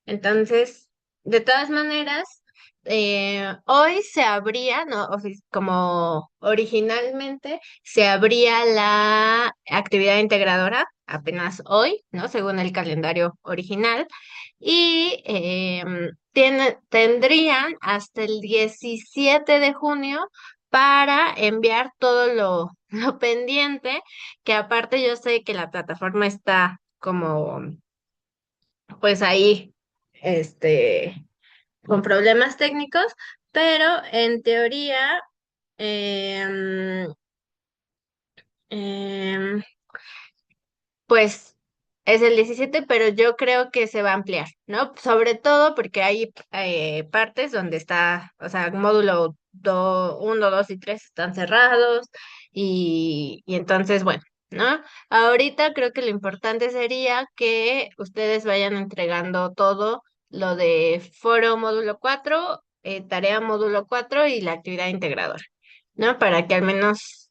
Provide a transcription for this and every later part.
Entonces, de todas maneras, hoy se abría, ¿no? Como originalmente se abría la actividad integradora, apenas hoy, ¿no? Según el calendario original, y tendrían hasta el 17 de junio para enviar todo lo pendiente, que aparte yo sé que la plataforma está como pues ahí, este, con problemas técnicos, pero en teoría, em, em, pues es el 17, pero yo creo que se va a ampliar, ¿no? Sobre todo porque hay partes donde está, o sea, módulo 1, 2 y 3 están cerrados y entonces, bueno, ¿no? Ahorita creo que lo importante sería que ustedes vayan entregando todo lo de foro módulo 4, tarea módulo 4 y la actividad integradora, ¿no? Para que al menos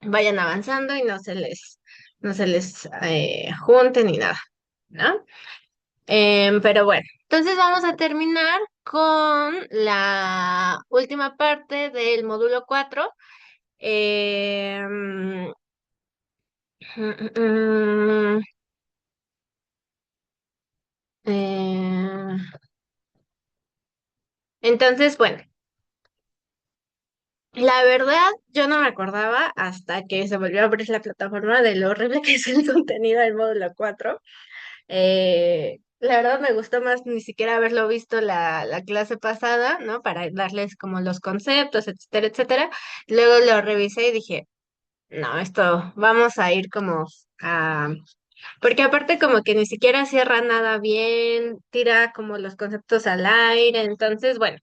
vayan avanzando y no se les junte ni nada, ¿no? Pero bueno, entonces vamos a terminar con la última parte del módulo 4. Em, mm, eh, entonces, bueno, la verdad yo no me acordaba hasta que se volvió a abrir la plataforma de lo horrible que es el contenido del módulo 4. La verdad me gustó más ni siquiera haberlo visto la clase pasada, ¿no? Para darles como los conceptos, etcétera, etcétera. Luego lo revisé y dije, no, esto vamos a ir como a... Porque aparte como que ni siquiera cierra nada bien, tira como los conceptos al aire. Entonces, bueno,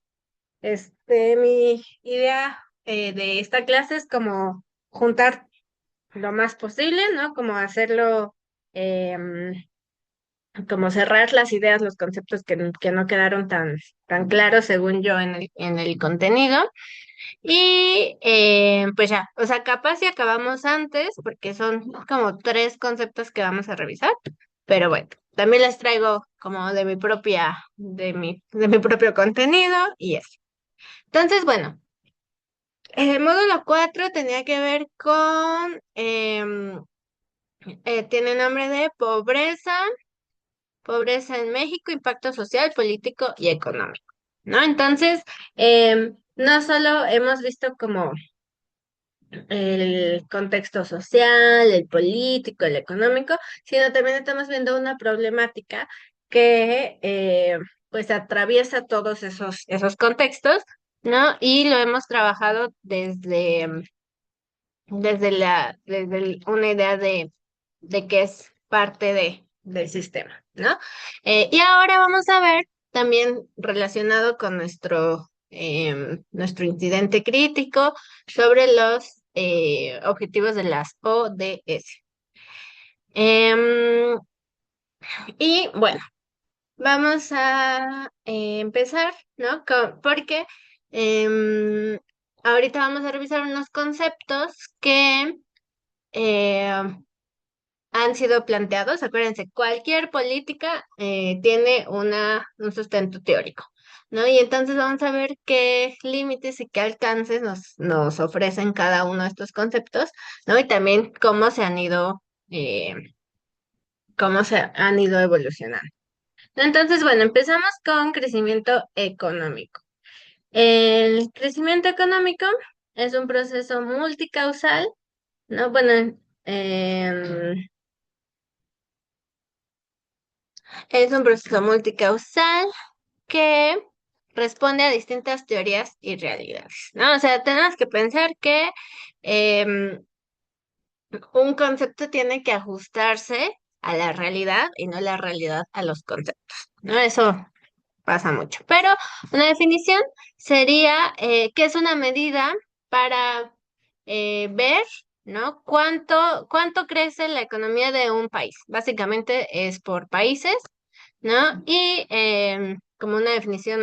mi idea de esta clase es como juntar lo más posible, ¿no? Como hacerlo... em, como cerrar las ideas, los conceptos que no quedaron tan claros según yo en el contenido. Y pues ya, o sea, capaz si acabamos antes, porque son como tres conceptos que vamos a revisar, pero bueno, también les traigo como de mi propio contenido y eso. Entonces, bueno, el módulo 4 tenía que ver con, tiene nombre de pobreza en México, impacto social, político y económico, ¿no? Entonces, no solo hemos visto como el contexto social, el político, el económico, sino también estamos viendo una problemática que pues atraviesa todos esos contextos, ¿no? Y lo hemos trabajado desde una idea de que es parte del sistema, ¿no? Y ahora vamos a ver también relacionado con nuestro incidente crítico sobre los objetivos de las ODS. Em, y bueno, vamos a empezar, ¿no? Porque em, ahorita vamos a revisar unos conceptos que han sido planteados. Acuérdense, cualquier política tiene un sustento teórico, ¿no? Y entonces vamos a ver qué límites y qué alcances nos ofrecen cada uno de estos conceptos, ¿no? Y también eh, cómo se han ido evolucionando. Entonces, bueno, empezamos con crecimiento económico. El crecimiento económico es un proceso multicausal, ¿no? Bueno, em, es un proceso multicausal que responde a distintas teorías y realidades, ¿no? O sea, tenemos que pensar que em, un concepto tiene que ajustarse a la realidad y no la realidad a los conceptos, ¿no? Eso pasa mucho. Pero una definición sería que es una medida para ver, ¿no? Cuánto crece la economía de un país. Básicamente es por países, ¿no? Y como una definición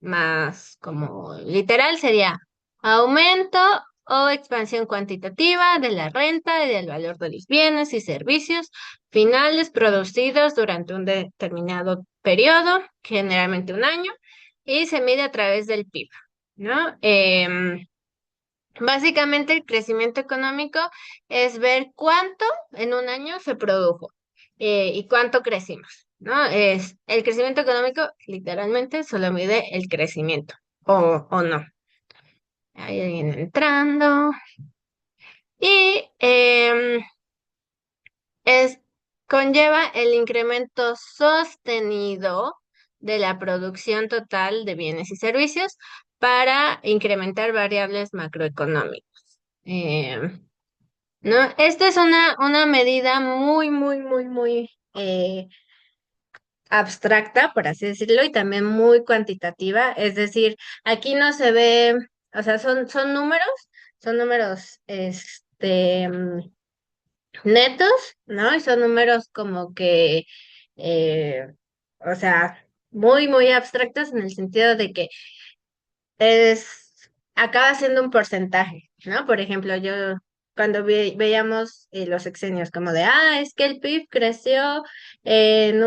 más como literal sería aumento o expansión cuantitativa de la renta y del valor de los bienes y servicios finales producidos durante un determinado periodo, generalmente un año, y se mide a través del PIB, ¿no? Básicamente el crecimiento económico es ver cuánto en un año se produjo y cuánto crecimos, ¿no? Es el crecimiento económico literalmente solo mide el crecimiento o no. Hay alguien entrando y es conlleva el incremento sostenido de la producción total de bienes y servicios para incrementar variables macroeconómicas. ¿No? Esta es una medida muy abstracta, por así decirlo, y también muy cuantitativa. Es decir, aquí no se ve, o sea, son números, netos, ¿no? Y son números como que, eh, o sea, muy abstractos en el sentido de que acaba siendo un porcentaje, ¿no? Por ejemplo, yo cuando veíamos los sexenios como de, es que el PIB creció en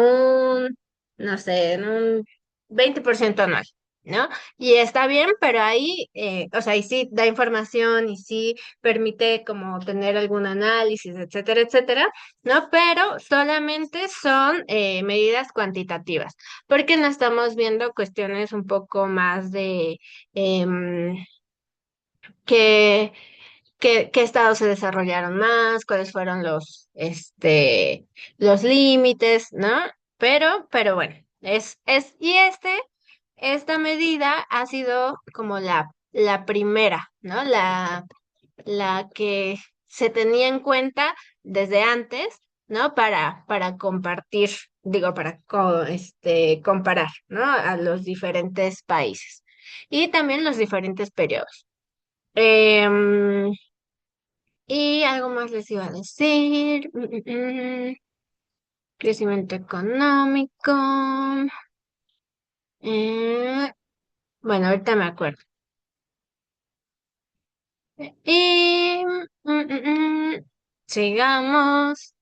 no sé, en un 20% anual, ¿no? Y está bien, pero ahí, o sea, y sí da información y sí permite como tener algún análisis, etcétera, etcétera, ¿no? Pero solamente son medidas cuantitativas, porque no estamos viendo cuestiones un poco más de em, qué, qué estados se desarrollaron más, cuáles fueron los límites, ¿no? Pero bueno, esta medida ha sido como la primera, ¿no? La que se tenía en cuenta desde antes, ¿no? Para compartir, digo, comparar, ¿no? A los diferentes países y también los diferentes periodos. Em, y algo más les iba a decir. Crecimiento económico. eh, bueno, ahorita me acuerdo. Y sigamos.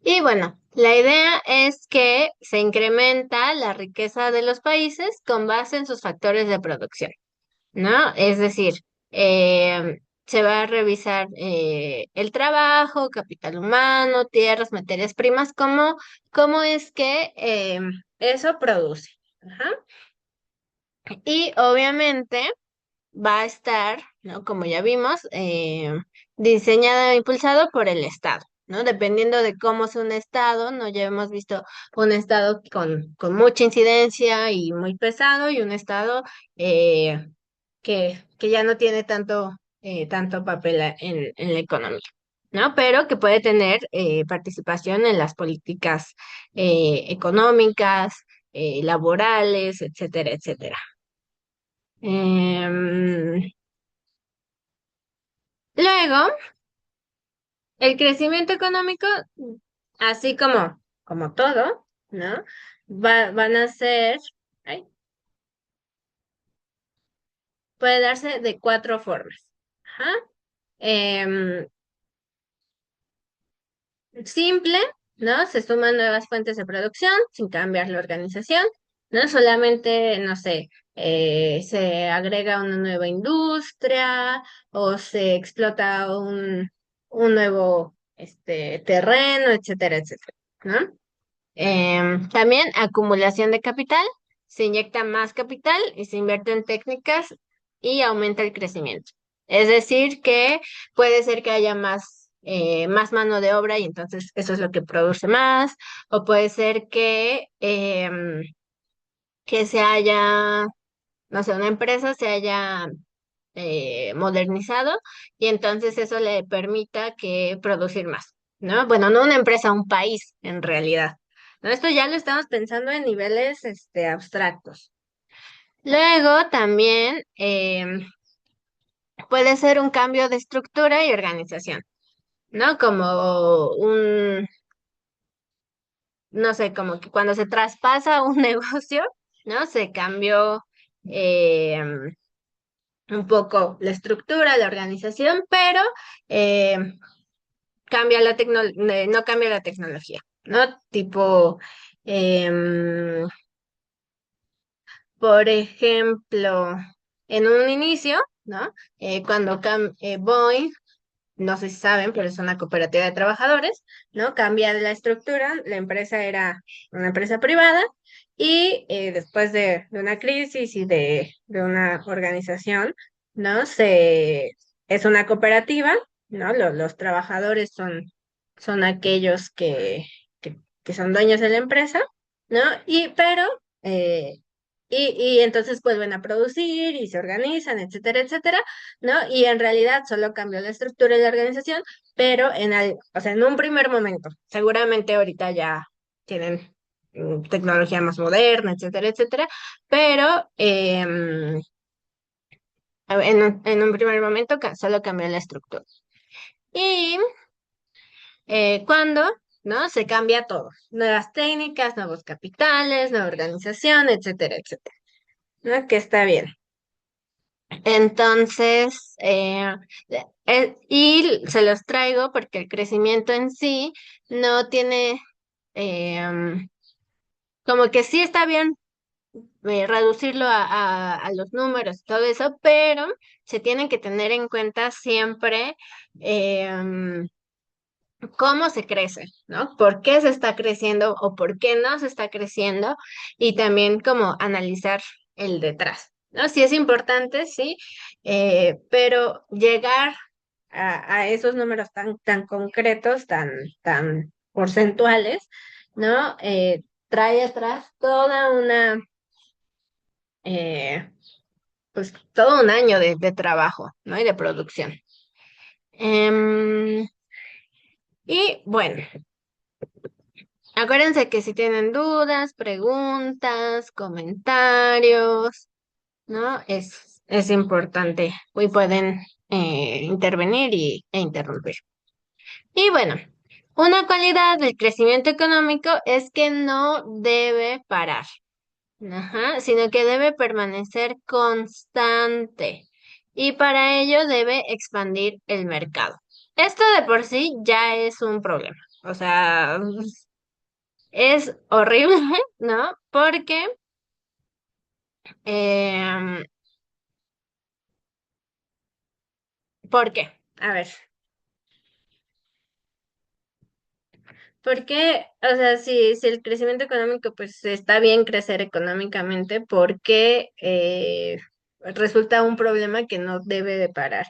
Y bueno, la idea es que se incrementa la riqueza de los países con base en sus factores de producción, ¿no? Es decir, se va a revisar el trabajo, capital humano, tierras, materias primas, cómo es que eso produce. Ajá. Y obviamente va a estar, ¿no? Como ya vimos, diseñado e impulsado por el Estado, ¿no? Dependiendo de cómo es un Estado, ¿no? Ya hemos visto un Estado con mucha incidencia y muy pesado y un Estado eh, que ya no tiene tanto papel en la economía, ¿no? Pero que puede tener participación en las políticas económicas, laborales, etcétera, etcétera. Em, Luego, el crecimiento económico, así como todo, ¿no? Van a ser, ay, puede darse de cuatro formas. Ajá. Em, Simple, ¿no? Se suman nuevas fuentes de producción sin cambiar la organización, ¿no? Solamente, no sé, se agrega una nueva industria o se explota un nuevo terreno, etcétera, etcétera, ¿no? También acumulación de capital, se inyecta más capital y se invierte en técnicas y aumenta el crecimiento. Es decir, que puede ser que haya más mano de obra y entonces eso es lo que produce más, o puede ser que se haya, no sé, una empresa se haya modernizado y entonces eso le permita que producir más, ¿no? Bueno, no una empresa, un país en realidad. ¿No? Esto ya lo estamos pensando en niveles abstractos. Luego también puede ser un cambio de estructura y organización, ¿no? Como no sé, como que cuando se traspasa un negocio, ¿no? Se cambió, un poco la estructura, la organización, pero eh, cambia no cambia la tecnología, ¿no? Tipo, em, por ejemplo, en un inicio, ¿no? Cuando Boeing, no sé si saben, pero es una cooperativa de trabajadores, ¿no? Cambia la estructura, la empresa era una empresa privada y después de una crisis y de una organización, ¿no? Es una cooperativa, ¿no? Los trabajadores son aquellos que son dueños de la empresa, ¿no? Eh, y entonces vuelven a producir y se organizan, etcétera, etcétera, ¿no? Y en realidad solo cambió la estructura y la organización, pero o sea, en un primer momento, seguramente ahorita ya tienen tecnología más moderna, etcétera, etcétera, pero en un primer momento solo cambió la estructura. Y cuando, ¿no? Se cambia todo, nuevas técnicas, nuevos capitales, nueva organización, etcétera, etcétera, ¿no? Que está bien. Entonces, y se los traigo porque el crecimiento en sí no tiene, como que sí está bien reducirlo a los números y todo eso, pero se tienen que tener en cuenta siempre em, cómo se crece, ¿no? ¿Por qué se está creciendo o por qué no se está creciendo? Y también como analizar el detrás, ¿no? Sí es importante, sí, pero llegar a esos números tan concretos, tan porcentuales, ¿no? Trae atrás eh, pues todo un año de trabajo, ¿no? Y de producción. Em, y bueno. Acuérdense que si tienen dudas, preguntas, comentarios, ¿no? Es importante. Hoy pueden intervenir e interrumpir. Y bueno, una cualidad del crecimiento económico es que no debe parar, ajá, sino que debe permanecer constante. Y para ello debe expandir el mercado. Esto de por sí ya es un problema. O sea, es horrible, ¿no? Porque, em, ¿por qué? A ver, porque, o sea, si el crecimiento económico, pues está bien crecer económicamente, ¿por qué resulta un problema que no debe de parar?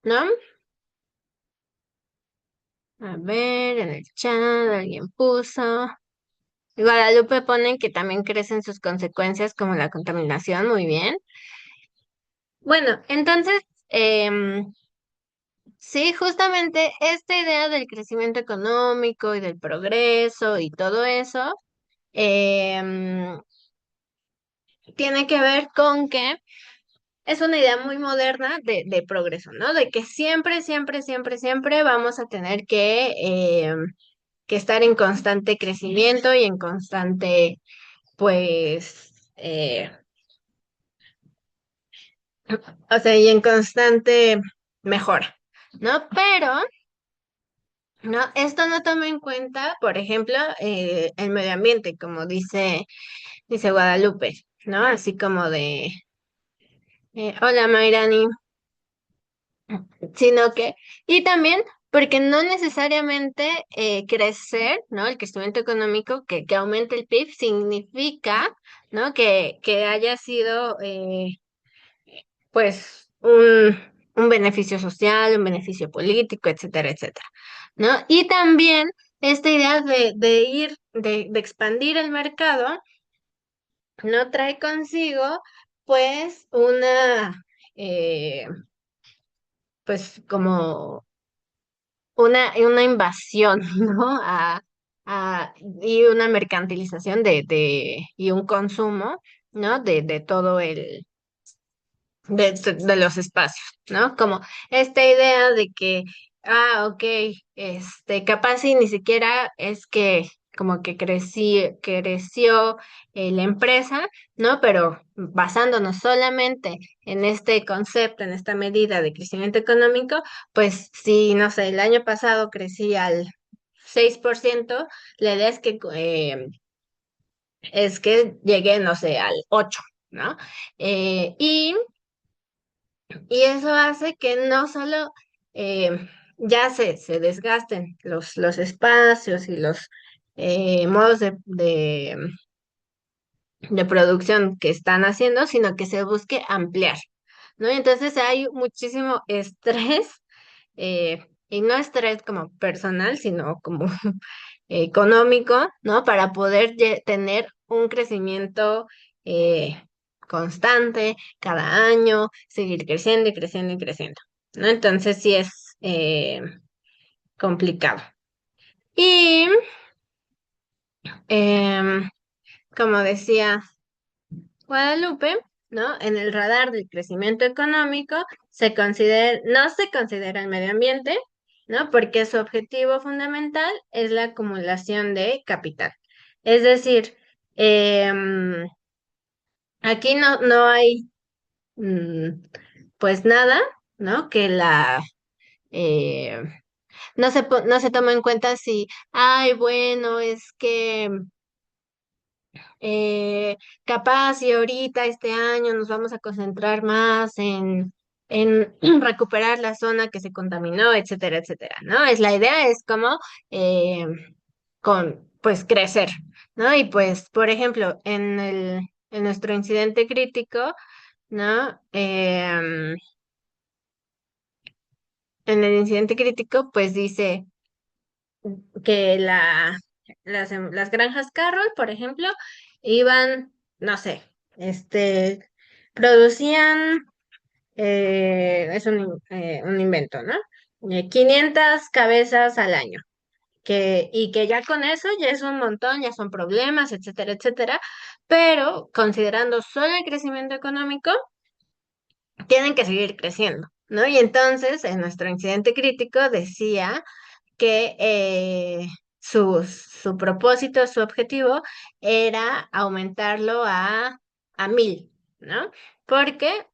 ¿No? A ver, en el chat alguien puso. Guadalupe pone que también crecen sus consecuencias como la contaminación, muy bien. Bueno, entonces, sí, justamente esta idea del crecimiento económico y del progreso y todo eso em, tiene que ver con que es una idea muy moderna de progreso, ¿no? De que siempre, siempre, siempre, siempre vamos a tener que estar en constante crecimiento y en constante, pues, o sea, y en constante mejora, ¿no? Pero no, esto no toma en cuenta, por ejemplo, el medio ambiente, como dice Guadalupe, ¿no? Así como hola Mayrani, sino que, y también porque no necesariamente crecer, ¿no? El crecimiento económico, que aumente el PIB, significa, ¿no? Que haya sido, pues, un beneficio social, un beneficio político, etcétera, etcétera, ¿no? Y también esta idea de expandir el mercado no trae consigo, pues, pues, como una invasión, ¿no? Y una mercantilización y un consumo, ¿no? De todo de los espacios, ¿no? Como esta idea de que, ok, capaz y ni siquiera es que como que creció la empresa, ¿no? Pero basándonos solamente en este concepto, en esta medida de crecimiento económico, pues si, no sé, el año pasado crecía al 6%, la idea es que llegue, no sé, al 8%, ¿no? Y eso hace que no solo ya se desgasten los espacios y los modos de producción que están haciendo, sino que se busque ampliar, ¿no? Y entonces hay muchísimo estrés, y no estrés como personal, sino como económico, ¿no? Para poder tener un crecimiento constante cada año, seguir creciendo y creciendo y creciendo, ¿no? Entonces sí es complicado. Y em, como decía Guadalupe, ¿no? En el radar del crecimiento económico no se considera el medio ambiente, ¿no? Porque su objetivo fundamental es la acumulación de capital. Es decir, em, aquí no hay mm, pues nada, ¿no? Eh, no se toma en cuenta si, ay, bueno, es que Eh, capaz y ahorita este año nos vamos a concentrar más en recuperar la zona que se contaminó, etcétera, etcétera, ¿no? La idea es como eh, pues crecer, ¿no? Y pues, por ejemplo, en nuestro incidente crítico, ¿no? En el incidente crítico, pues dice que las granjas Carroll, por ejemplo, iban, no sé, producían, es un invento, ¿no? 500 cabezas al año, y que ya con eso ya es un montón, ya son problemas, etcétera, etcétera, pero considerando solo el crecimiento económico, tienen que seguir creciendo, ¿no? Y entonces, en nuestro incidente crítico decía que su propósito, su objetivo era aumentarlo a 1000, ¿no? Porque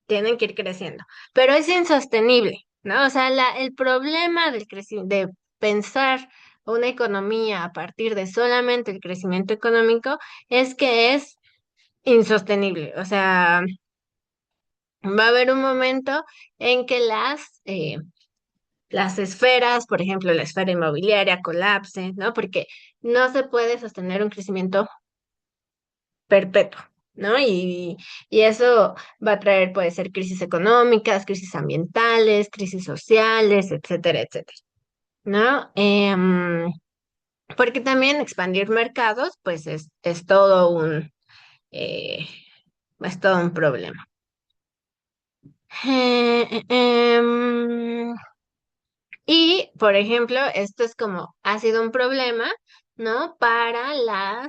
tienen que ir creciendo. Pero es insostenible, ¿no? O sea, el problema de pensar una economía a partir de solamente el crecimiento económico es que es insostenible. O sea, va a haber un momento en que las esferas, por ejemplo, la esfera inmobiliaria colapse, ¿no? Porque no se puede sostener un crecimiento perpetuo, ¿no? Y eso va a traer, puede ser crisis económicas, crisis ambientales, crisis sociales, etcétera, etcétera, ¿no? Porque también expandir mercados, pues eh, es todo un problema. Eh, eh, em, Y, por ejemplo, esto es como, ha sido un problema, ¿no? Para,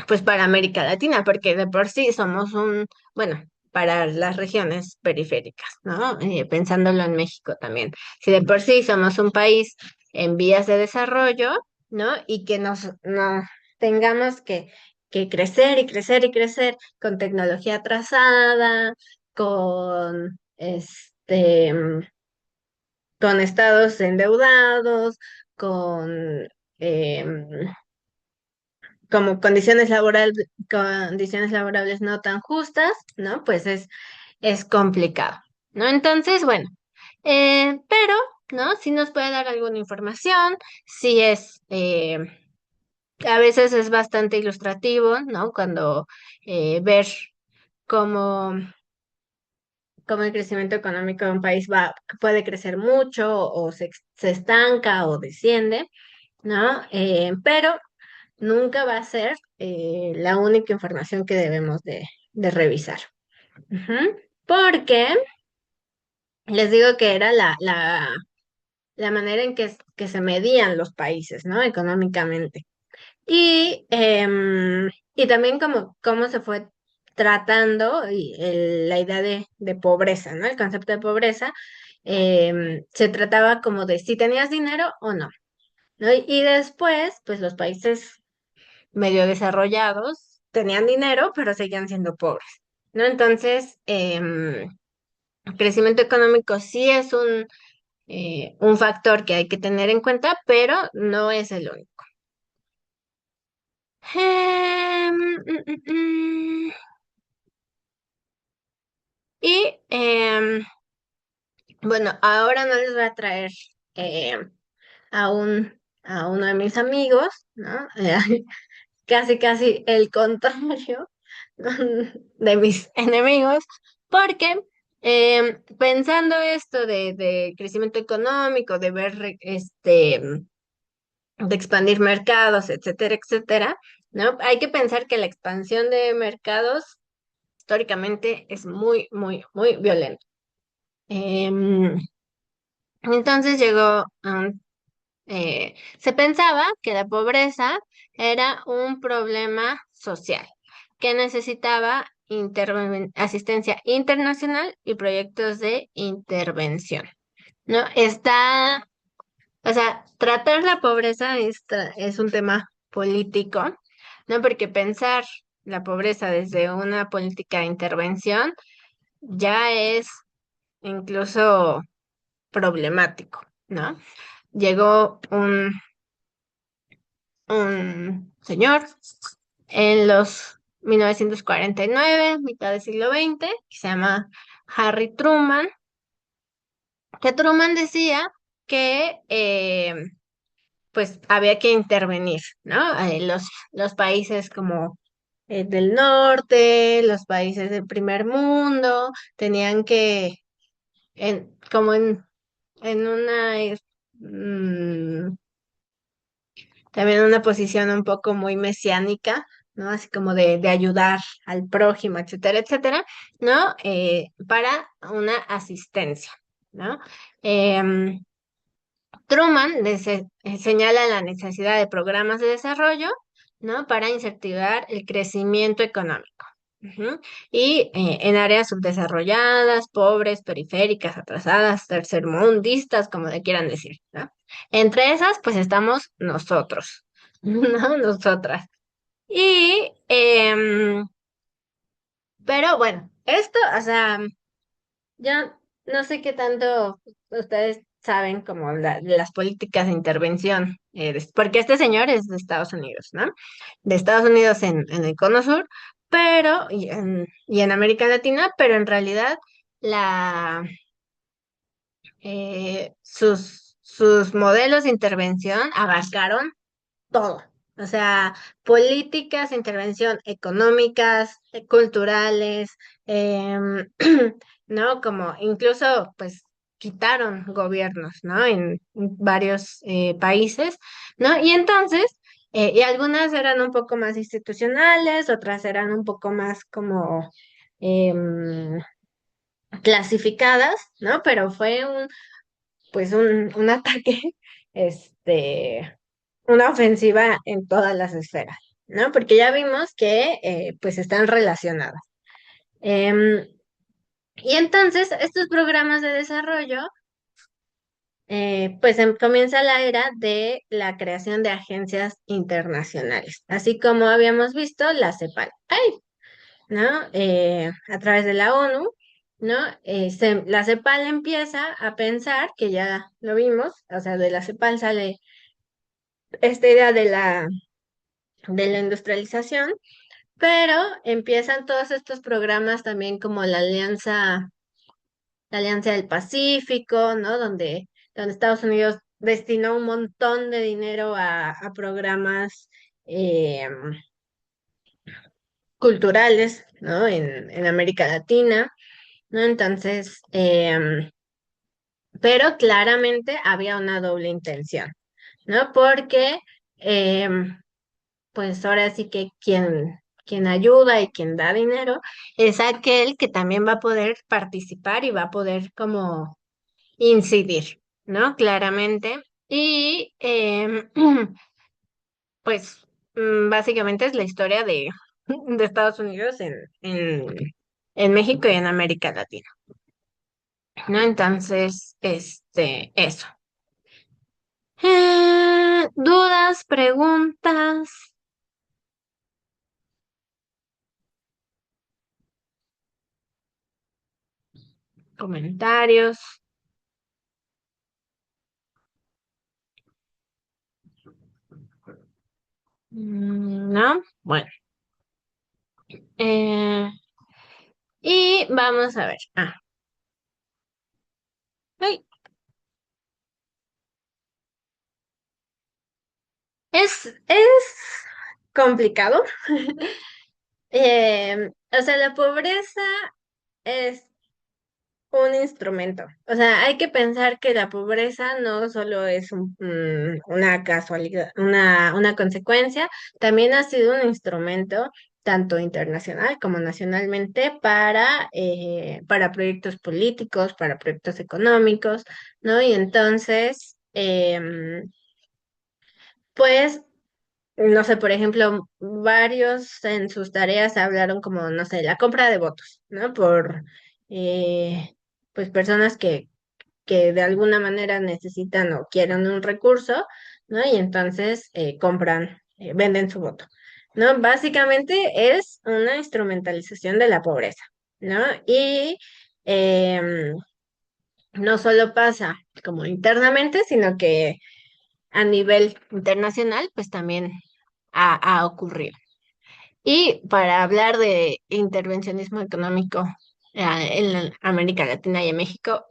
pues para América Latina, porque de por sí bueno, para las regiones periféricas, ¿no? Pensándolo en México también. Si de por sí somos un país en vías de desarrollo, ¿no? Y que no tengamos que crecer y crecer y crecer con tecnología atrasada, con con estados endeudados, con em, como condiciones laborables no tan justas, ¿no? Pues es complicado, ¿no? Entonces, bueno, pero, ¿no? Sí nos puede dar alguna información, sí a veces es bastante ilustrativo, ¿no? Cuando ver cómo, cómo el crecimiento económico de un país puede crecer mucho o se estanca o desciende, ¿no? Pero nunca va a ser la única información que debemos de revisar. Ujú. Porque les digo que era la manera en que se medían los países, ¿no? Económicamente. Y y también como cómo se fue tratando la idea de pobreza, ¿no? El concepto de pobreza se trataba como de si tenías dinero o no, ¿no? Y después, pues los países medio desarrollados tenían dinero, pero seguían siendo pobres, ¿no? Entonces, crecimiento económico sí es un factor que hay que tener en cuenta, pero no es el único. Em, mm, mm, mm. Y bueno, ahora no les voy a traer a a uno de mis amigos, ¿no? Casi, casi el contrario de mis enemigos, porque pensando esto de crecimiento económico, de ver, de expandir mercados, etcétera, etcétera, ¿no? Hay que pensar que la expansión de mercados históricamente es muy, muy, muy violento. Em, entonces llegó se pensaba que la pobreza era un problema social que necesitaba asistencia internacional y proyectos de intervención, ¿no? O sea, tratar la pobreza es un tema político, ¿no? Porque pensar la pobreza desde una política de intervención ya es incluso problemático, ¿no? Llegó un señor en los 1949, mitad del siglo XX, que se llama Harry Truman, que Truman decía que pues había que intervenir, ¿no? Los países como del norte, los países del primer mundo, tenían que, como en una, mm, también una posición un poco muy mesiánica, ¿no? Así como de ayudar al prójimo, etcétera, etcétera, ¿no? Para una asistencia, ¿no? Em, Truman señala la necesidad de programas de desarrollo, ¿no? Para incentivar el crecimiento económico. Ujú. Y en áreas subdesarrolladas, pobres, periféricas, atrasadas, tercermundistas, como le quieran decir, ¿no? Entre esas, pues estamos nosotros, ¿no? Nosotras. Y, pero bueno, esto, o sea, yo no sé qué tanto ustedes saben como de las políticas de intervención, porque este señor es de Estados Unidos, ¿no? De Estados Unidos en el Cono Sur, pero, y en América Latina, pero en realidad la, sus modelos de intervención abarcaron todo. O sea, políticas, intervención económicas, culturales, em, ¿no? Como incluso, pues, quitaron gobiernos, ¿no? En varios países, ¿no? Y entonces, y algunas eran un poco más institucionales, otras eran un poco más como em, clasificadas, ¿no? Pero fue pues, un ataque, este una ofensiva en todas las esferas, ¿no? Porque ya vimos que pues están relacionadas. Em, y entonces estos programas de desarrollo, pues comienza la era de la creación de agencias internacionales, así como habíamos visto la CEPAL, ¡ay! ¿No? A través de la ONU, ¿no? La CEPAL empieza a pensar, que ya lo vimos, o sea, de la CEPAL sale esta idea de la industrialización. Pero empiezan todos estos programas también como la Alianza del Pacífico, ¿no? Donde Estados Unidos destinó un montón de dinero a programas eh, culturales, ¿no? En América Latina, ¿no? Entonces, pero claramente había una doble intención, ¿no? Porque pues ahora sí que quien ayuda y quien da dinero es aquel que también va a poder participar y va a poder como incidir, ¿no? Claramente. Y pues básicamente es la historia de Estados Unidos en México y en América Latina, ¿no? Entonces, eso. ¿Dudas, preguntas, comentarios? ¿No? Bueno, eh, y vamos a ver. Ay, es complicado. O sea, la pobreza es un instrumento. O sea, hay que pensar que la pobreza no solo es una casualidad, una consecuencia, también ha sido un instrumento tanto internacional como nacionalmente para proyectos políticos, para proyectos económicos, ¿no? Y entonces, pues no sé, por ejemplo, varios en sus tareas hablaron como, no sé, la compra de votos, ¿no? Eh, pues personas que de alguna manera necesitan o quieren un recurso, ¿no? Y entonces venden su voto, ¿no? Básicamente es una instrumentalización de la pobreza, ¿no? Y em, no solo pasa como internamente, sino que a nivel internacional, pues también ha ocurrido. Y para hablar de intervencionismo económico en América Latina y en México,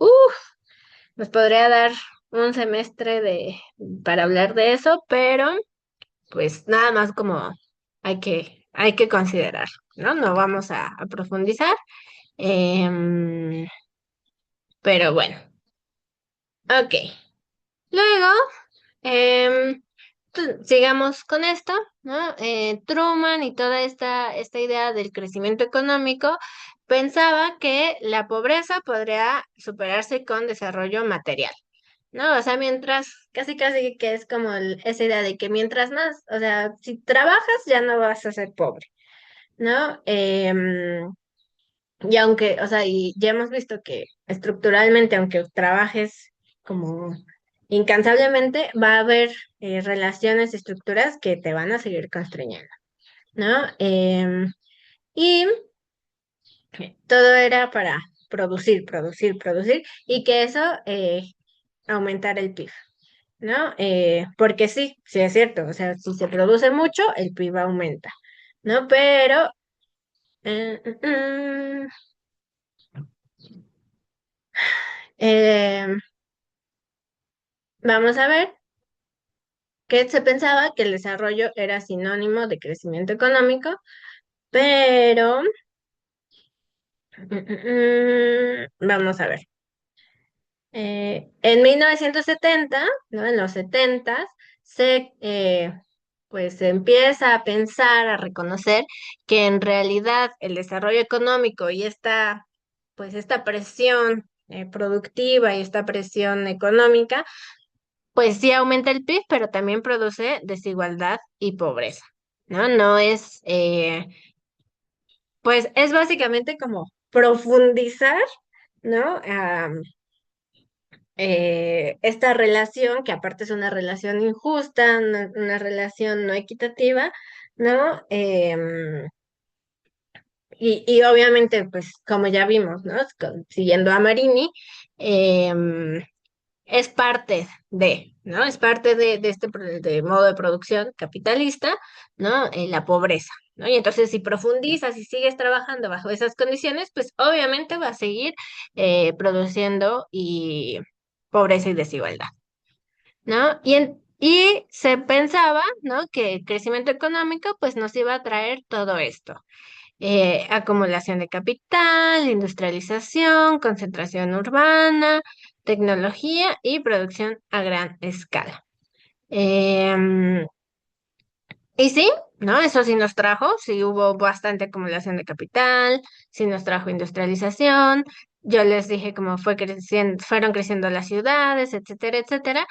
nos podría dar un semestre para hablar de eso, pero pues nada más como hay que considerar, ¿no? No vamos a profundizar, em, pero bueno, ok. Luego, em, sigamos con esto, ¿no? Truman y toda esta idea del crecimiento económico pensaba que la pobreza podría superarse con desarrollo material, ¿no? O sea, casi casi que es como esa idea de que mientras más, o sea, si trabajas ya no vas a ser pobre, ¿no? Y aunque, o sea, y ya hemos visto que estructuralmente, aunque trabajes como incansablemente, va a haber relaciones y estructuras que te van a seguir construyendo, ¿no? Y todo era para producir, producir, producir, y que eso aumentara el PIB, ¿no? Porque sí, sí es cierto, o sea, si se produce mucho, el PIB aumenta, ¿no? Pero eh, mm, mm, eh, vamos a ver que se pensaba que el desarrollo era sinónimo de crecimiento económico, pero vamos a ver. En 1970, ¿no? En los 70 pues se empieza a pensar, a reconocer que en realidad el desarrollo económico y pues esta presión productiva y esta presión económica pues sí aumenta el PIB, pero también produce desigualdad y pobreza, ¿no? No es, pues es básicamente como profundizar, ¿no? Esta relación, que aparte es una relación injusta, una relación no equitativa, ¿no? Y obviamente, pues como ya vimos, ¿no? Siguiendo a Marini, em, es parte ¿no? Es parte de de modo de producción capitalista, ¿no? La pobreza, ¿no? Y entonces si profundizas y sigues trabajando bajo esas condiciones, pues obviamente va a seguir produciendo y pobreza y desigualdad, ¿no? Y se pensaba, ¿no? Que el crecimiento económico, pues nos iba a traer todo esto acumulación de capital, industrialización, concentración urbana, tecnología y producción a gran escala. Em, y sí, ¿no? Eso sí nos trajo, sí hubo bastante acumulación de capital, sí nos trajo industrialización. Yo les dije cómo fueron creciendo las ciudades, etcétera, etcétera.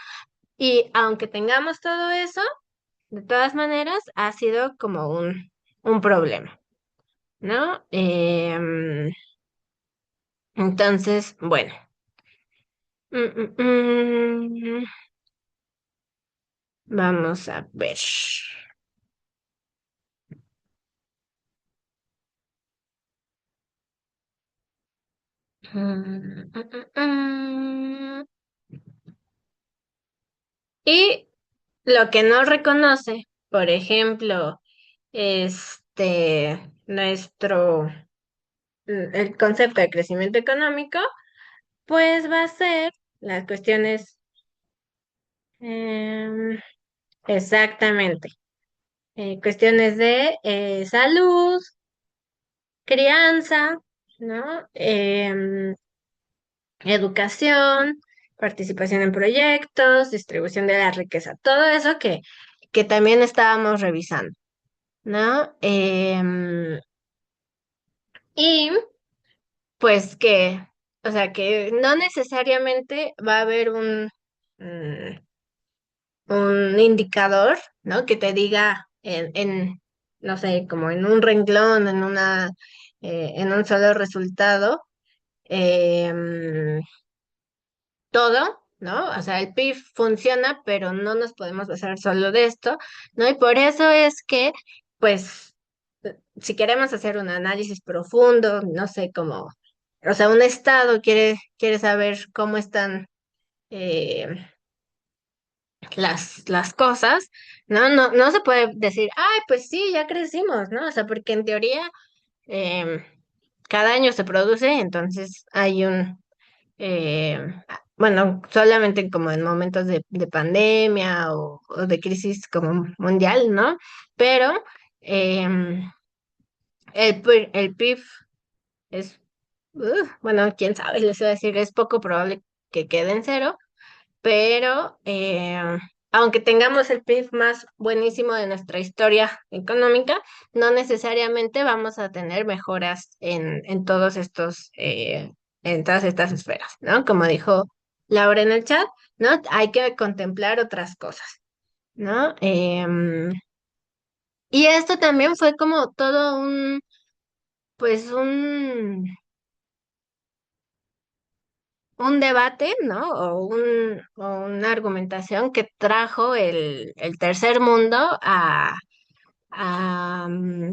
Y aunque tengamos todo eso, de todas maneras, ha sido como un problema, ¿no? Entonces, bueno, mm, mm, vamos a ver. Mm, mm, mm. Y lo que no reconoce, por ejemplo, nuestro, el concepto de crecimiento económico, pues va a ser las cuestiones, em, exactamente, cuestiones de salud, crianza, ¿no? Educación, participación en proyectos, distribución de la riqueza, todo eso que también estábamos revisando, ¿no? Y pues que, o sea, que no necesariamente va a haber mm, un indicador, ¿no? Que te diga no sé, como en un renglón, en un solo resultado, em, todo, ¿no? O sea, el PIB funciona, pero no nos podemos basar solo de esto, ¿no? Y por eso es que, pues, si queremos hacer un análisis profundo, no sé cómo, o sea, un estado quiere saber cómo están eh, las cosas, ¿no? No se puede decir, ay, pues sí, ya crecimos, ¿no? O sea, porque en teoría em, cada año se produce, entonces hay bueno, solamente como en momentos de pandemia o de crisis como mundial, ¿no? Pero em, el PIB es, bueno, quién sabe, les voy a decir, es poco probable que quede en cero, pero aunque tengamos el PIB más buenísimo de nuestra historia económica, no necesariamente vamos a tener mejoras en todos en todas estas esferas, ¿no? Como dijo Laura en el chat, ¿no? Hay que contemplar otras cosas, ¿no? Y esto también fue como todo pues un debate, ¿no? O una argumentación que trajo el tercer mundo a, mm,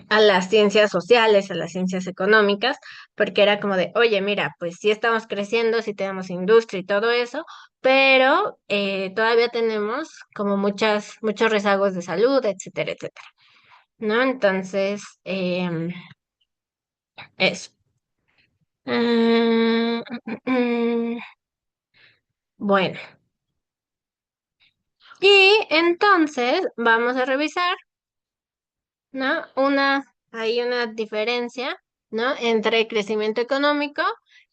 a las ciencias sociales, a las ciencias económicas, porque era como de, oye, mira, pues sí estamos creciendo, sí tenemos industria y todo eso, pero todavía tenemos como muchos rezagos de salud, etcétera, etcétera, ¿no? Entonces, eso. Mm, bueno. Y entonces vamos a revisar, ¿no? Hay una diferencia, ¿no? Entre crecimiento económico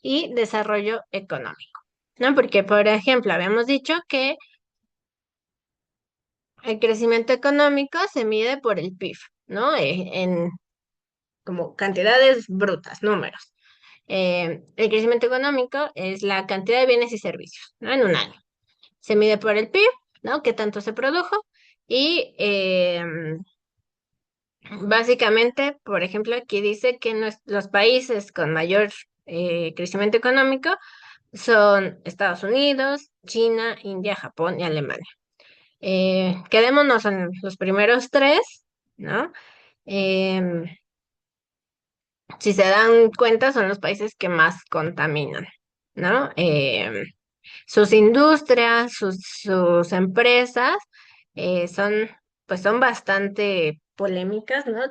y desarrollo económico, ¿no? Porque, por ejemplo, habíamos dicho que el crecimiento económico se mide por el PIB, ¿no? En como cantidades brutas, números. El crecimiento económico es la cantidad de bienes y servicios, ¿no? En un año. Se mide por el PIB, ¿no? ¿Qué tanto se produjo? Y básicamente, por ejemplo, aquí dice que los países con mayor crecimiento económico son Estados Unidos, China, India, Japón y Alemania. Quedémonos en los primeros tres, ¿no? Em, si se dan cuenta, son los países que más contaminan, ¿no? Sus industrias, sus empresas pues son bastante polémicas, ¿no?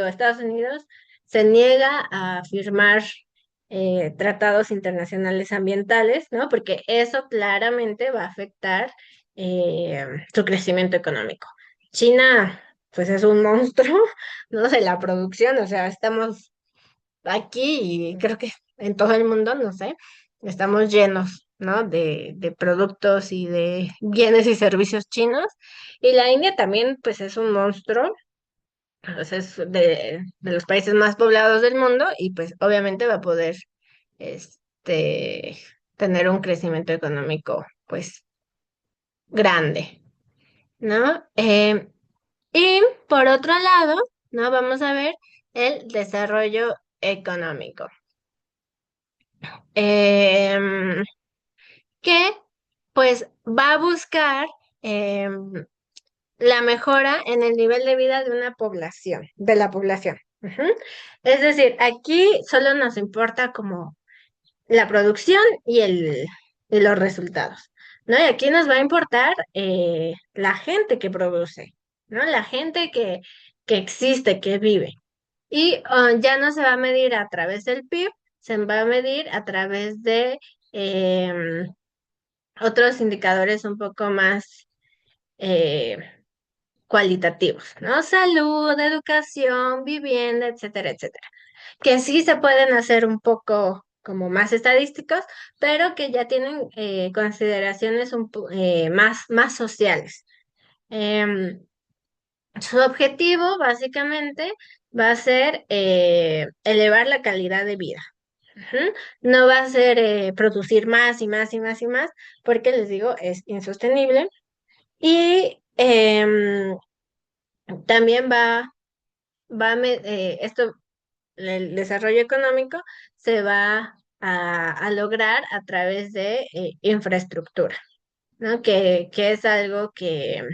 Estados Unidos se niega a firmar tratados internacionales ambientales, ¿no? Porque eso claramente va a afectar su crecimiento económico. China, pues es un monstruo, ¿no? De la producción, o sea, estamos aquí y creo que en todo el mundo, no sé, estamos llenos, ¿no? De productos y de bienes y servicios chinos. Y la India también, pues es un monstruo, pues es de los países más poblados del mundo y pues obviamente va a poder, este, tener un crecimiento económico, pues, grande, ¿no? Y por otro lado, ¿no? Vamos a ver el desarrollo económico, em, que pues va a buscar la mejora en el nivel de vida de una población, de la población. Ujú. Es decir, aquí solo nos importa como la producción y los resultados, ¿no? Y aquí nos va a importar la gente que produce, ¿no? La gente que existe, que vive. Y ya no se va a medir a través del PIB, se va a medir a través de em, otros indicadores un poco más eh, cualitativos, ¿no? Salud, educación, vivienda, etcétera, etcétera. Que sí se pueden hacer un poco como más estadísticos, pero que ya tienen consideraciones más sociales. Em, Su objetivo básicamente va a ser elevar la calidad de vida. Ujú. No va a ser producir más y más y más y más, porque les digo, es insostenible. Y también esto, el desarrollo económico se va a lograr a través de infraestructura, ¿no? Que es algo que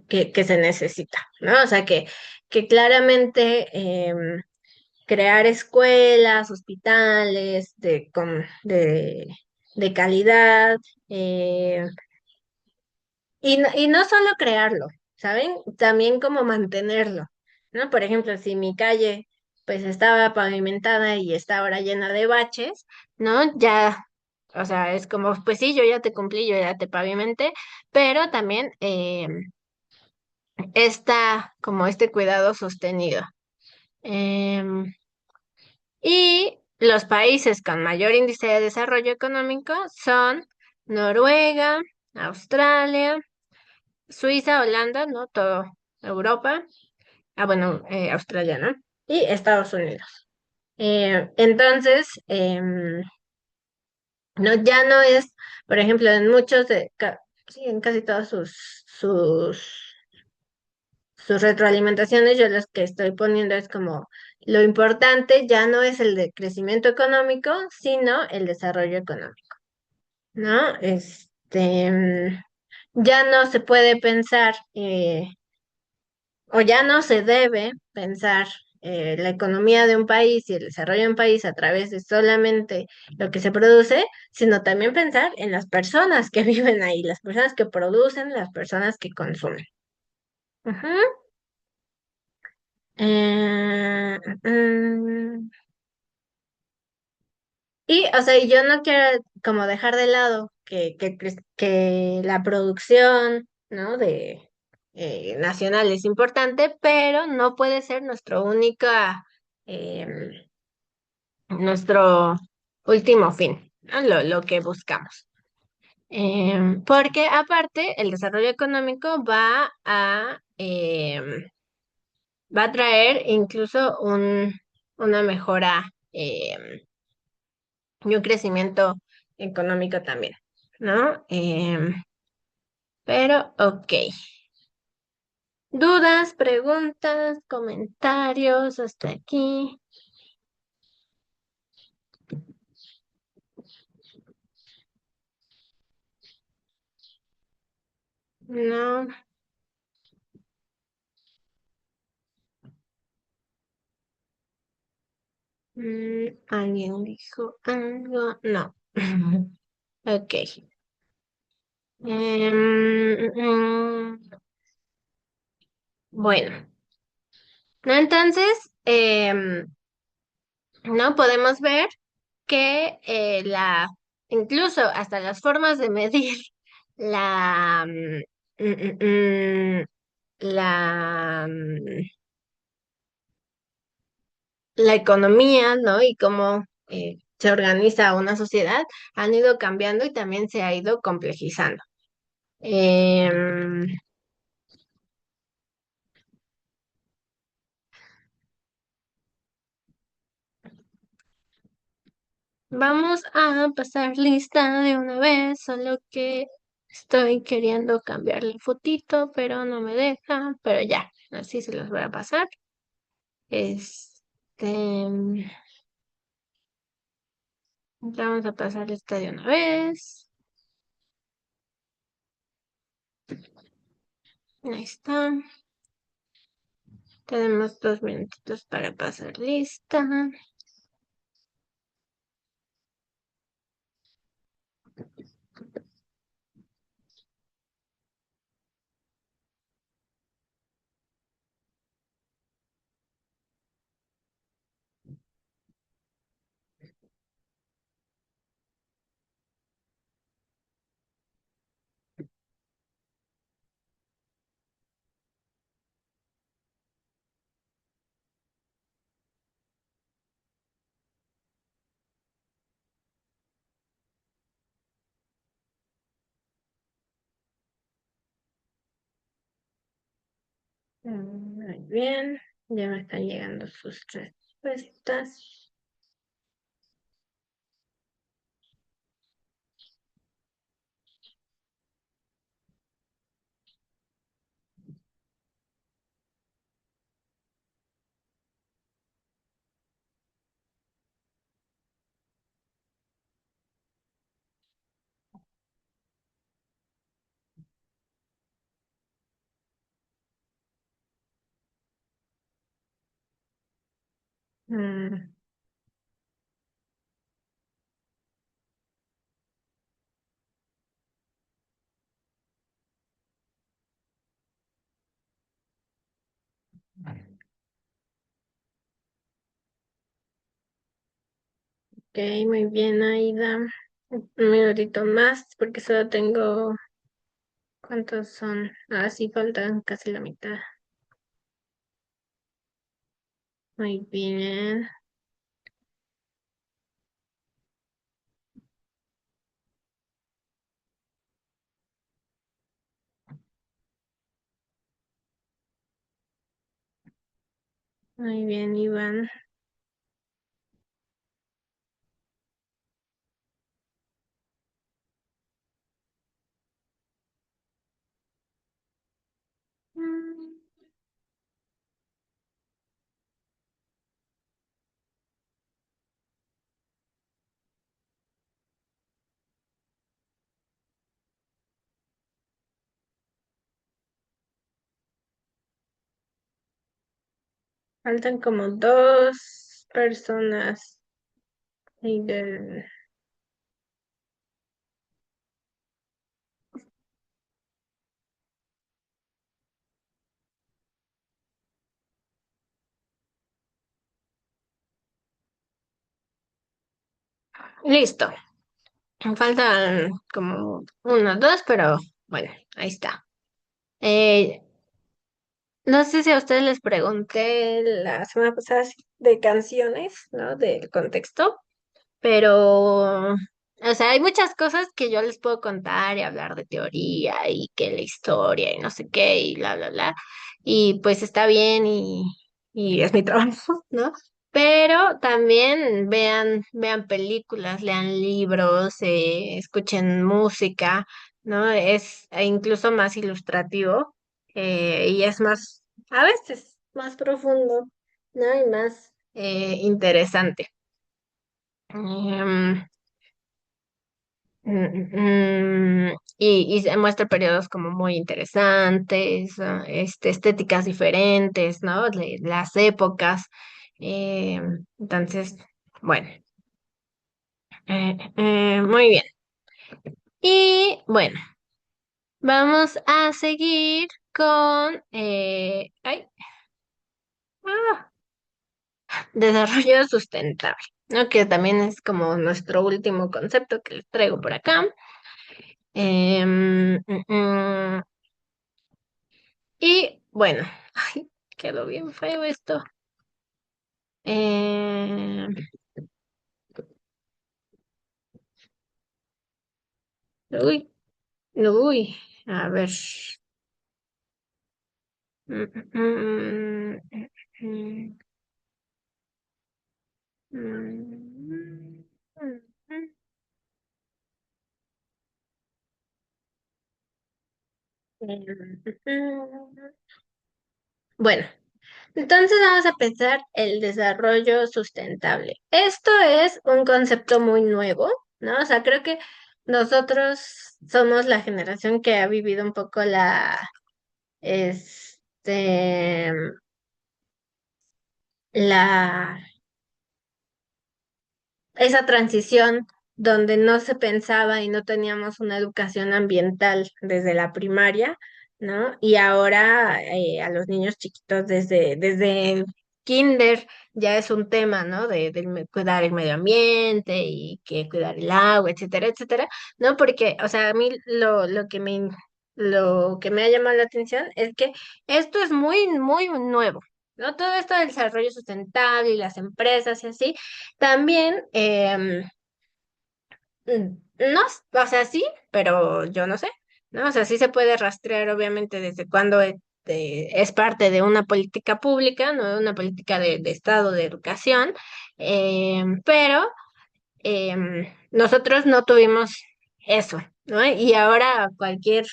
se necesita, ¿no? O sea, que claramente crear escuelas, hospitales de calidad, eh, y no solo crearlo, ¿saben? También como mantenerlo, ¿no? Por ejemplo, si mi calle pues estaba pavimentada y está ahora llena de baches, ¿no? Ya, o sea, es como, pues sí, yo ya te cumplí, yo ya te pavimenté, pero también está como este cuidado sostenido. Em, y los países con mayor índice de desarrollo económico son Noruega, Australia, Suiza, Holanda, ¿no? Todo Europa. Ah, bueno, Australia, ¿no? Y Estados Unidos. Entonces, no, ya no es, por ejemplo, en sí, en casi todas sus retroalimentaciones, yo las que estoy poniendo es como lo importante ya no es el de crecimiento económico, sino el desarrollo económico, ¿no? Ya no se puede pensar o ya no se debe pensar la economía de un país y el desarrollo de un país a través de solamente lo que se produce, sino también pensar en las personas que viven ahí, las personas que producen, las personas que consumen. Ujú. Mm, y, o sea, y yo no quiero como dejar de lado que la producción, ¿no? De nacional es importante, pero no puede ser em, nuestro último fin, ¿no? Lo que buscamos. Porque aparte, el desarrollo económico va a traer incluso una mejora y un crecimiento económico también, ¿no? Pero, ok. ¿Dudas, preguntas, comentarios hasta aquí? No. ¿Alguien dijo algo? No. Ok. Bueno, ¿no? Entonces, ¿no? Podemos ver que incluso hasta las formas de medir la, mm, mm, mm, la economía, ¿no? Y cómo se organiza una sociedad han ido cambiando y también se ha ido complejizando. Em, Vamos a pasar lista de una vez, solo que Estoy queriendo cambiarle fotito, pero no me deja, pero ya, así se los voy a pasar. Este, vamos a pasar esta de una vez. Ahí está. Tenemos 2 minutitos para pasar lista. Muy bien, ya me están llegando sus respuestas. Mm, ok, muy bien, Aida. Un minutito más, porque solo tengo. ¿Cuántos son? Ah, sí, faltan casi la mitad. Muy bien. Muy bien, Iván. Mm, Faltan como 2 personas. Y Listo. Faltan como 1, 2, pero bueno, ahí está. Eh, no sé si a ustedes les pregunté la semana pasada de canciones, ¿no? Del contexto. Pero, o sea, hay muchas cosas que yo les puedo contar y hablar de teoría y que la historia y no sé qué y bla, bla, bla. Y pues está bien y es mi trabajo, ¿no? Pero también vean películas, lean libros, escuchen música, ¿no? Es incluso más ilustrativo y es más, a veces, más profundo, ¿no? Y más interesante. Em, y se muestra periodos como muy interesantes, estéticas diferentes, ¿no? De las épocas. Entonces, bueno, muy bien. Y bueno, vamos a seguir con ah, desarrollo sustentable, ¿no? Que también es como nuestro último concepto que les traigo por acá. Em, mm, mm, Y bueno, ay, quedó bien feo esto. Eh, uy, uy, a ver. Mm, mm, mm, mm, mm, Bueno, entonces vamos a pensar el desarrollo sustentable. Esto es un concepto muy nuevo, ¿no? O sea, creo que nosotros somos la generación que ha vivido un poco este, la esa transición donde no se pensaba y no teníamos una educación ambiental desde la primaria, ¿no? Y ahora a los niños chiquitos desde el kinder ya es un tema, ¿no? Cuidar el medio ambiente y que cuidar el agua, etcétera, etcétera, ¿no? Porque, o sea, a mí lo que me ha llamado la atención es que esto es muy, muy nuevo, ¿no? Todo esto del desarrollo sustentable y las empresas y así también, no, o sea, sí, pero yo no sé, ¿no? O sea, sí se puede rastrear, obviamente, desde cuando es parte de una política pública, ¿no? Una política de Estado, de educación, pero nosotros no tuvimos eso, ¿no? Y ahora cualquier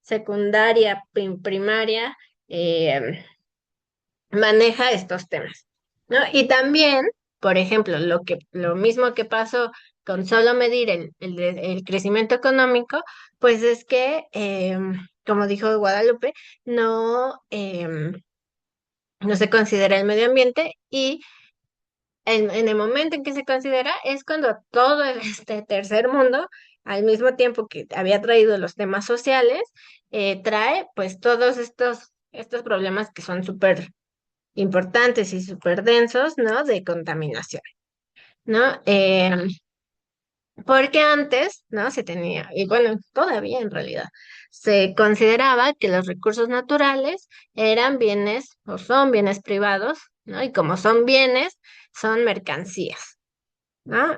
secundaria, primaria, em, maneja estos temas, ¿no? Y también, por ejemplo, lo mismo que pasó con solo medir el crecimiento económico, pues es que, como dijo Guadalupe, no, no se considera el medio ambiente y en el momento en que se considera es cuando todo este tercer mundo, al mismo tiempo que había traído los temas sociales, trae pues todos estos problemas que son súper importantes y súper densos, ¿no? De contaminación, ¿no? Porque antes, ¿no? Se tenía, y bueno, todavía en realidad, se consideraba que los recursos naturales eran bienes o son bienes privados, ¿no? Y como son bienes, son mercancías, ¿no?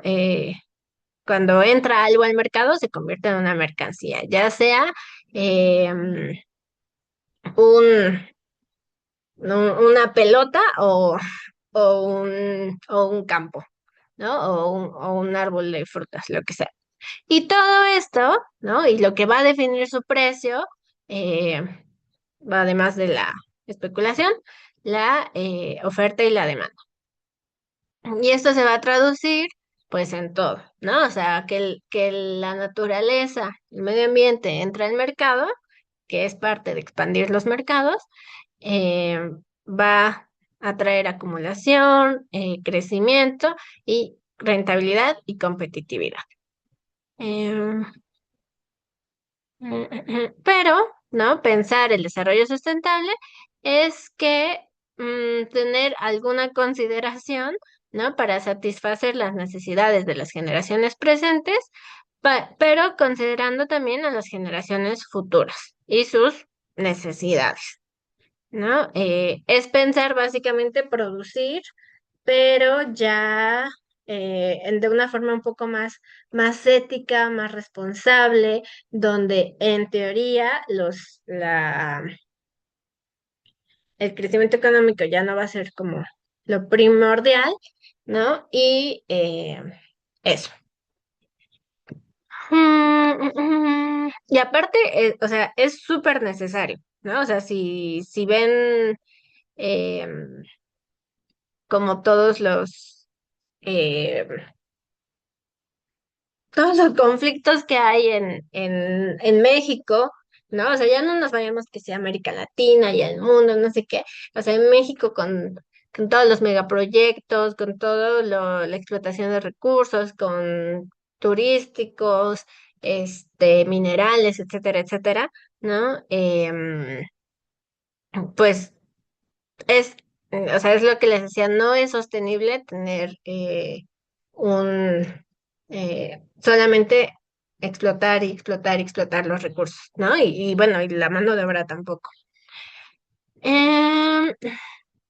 Cuando entra algo al mercado, se convierte en una mercancía, ya sea un, una pelota o un campo, ¿no? O un árbol de frutas, lo que sea. Y todo esto, ¿no? Y lo que va a definir su precio, eh, va además de la especulación, la oferta y la demanda. Y esto se va a traducir, pues, en todo, ¿no? O sea, que la naturaleza, el medio ambiente entra al mercado, que es parte de expandir los mercados, eh, va a traer acumulación, crecimiento y rentabilidad y competitividad. Em, pero, ¿no? Pensar el desarrollo sustentable es que tener alguna consideración, ¿no? Para satisfacer las necesidades de las generaciones presentes, pero considerando también a las generaciones futuras y sus necesidades. ¿No? Es pensar básicamente producir, pero ya de una forma un poco más ética, más responsable, donde en teoría el crecimiento económico ya no va a ser como lo primordial, ¿no? Y eso. Y aparte, o sea, es súper necesario, ¿no? O sea, si ven em, como eh, todos los conflictos que hay en México, ¿no? O sea, ya no nos vayamos que sea América Latina y el mundo, no sé qué. O sea, en México con todos los megaproyectos, con la explotación de recursos, con turísticos, minerales, etcétera, etcétera, ¿no? Pues es, o sea, es lo que les decía, no es sostenible tener un solamente explotar y explotar y explotar los recursos, ¿no? Y bueno, y la mano de obra tampoco. Em,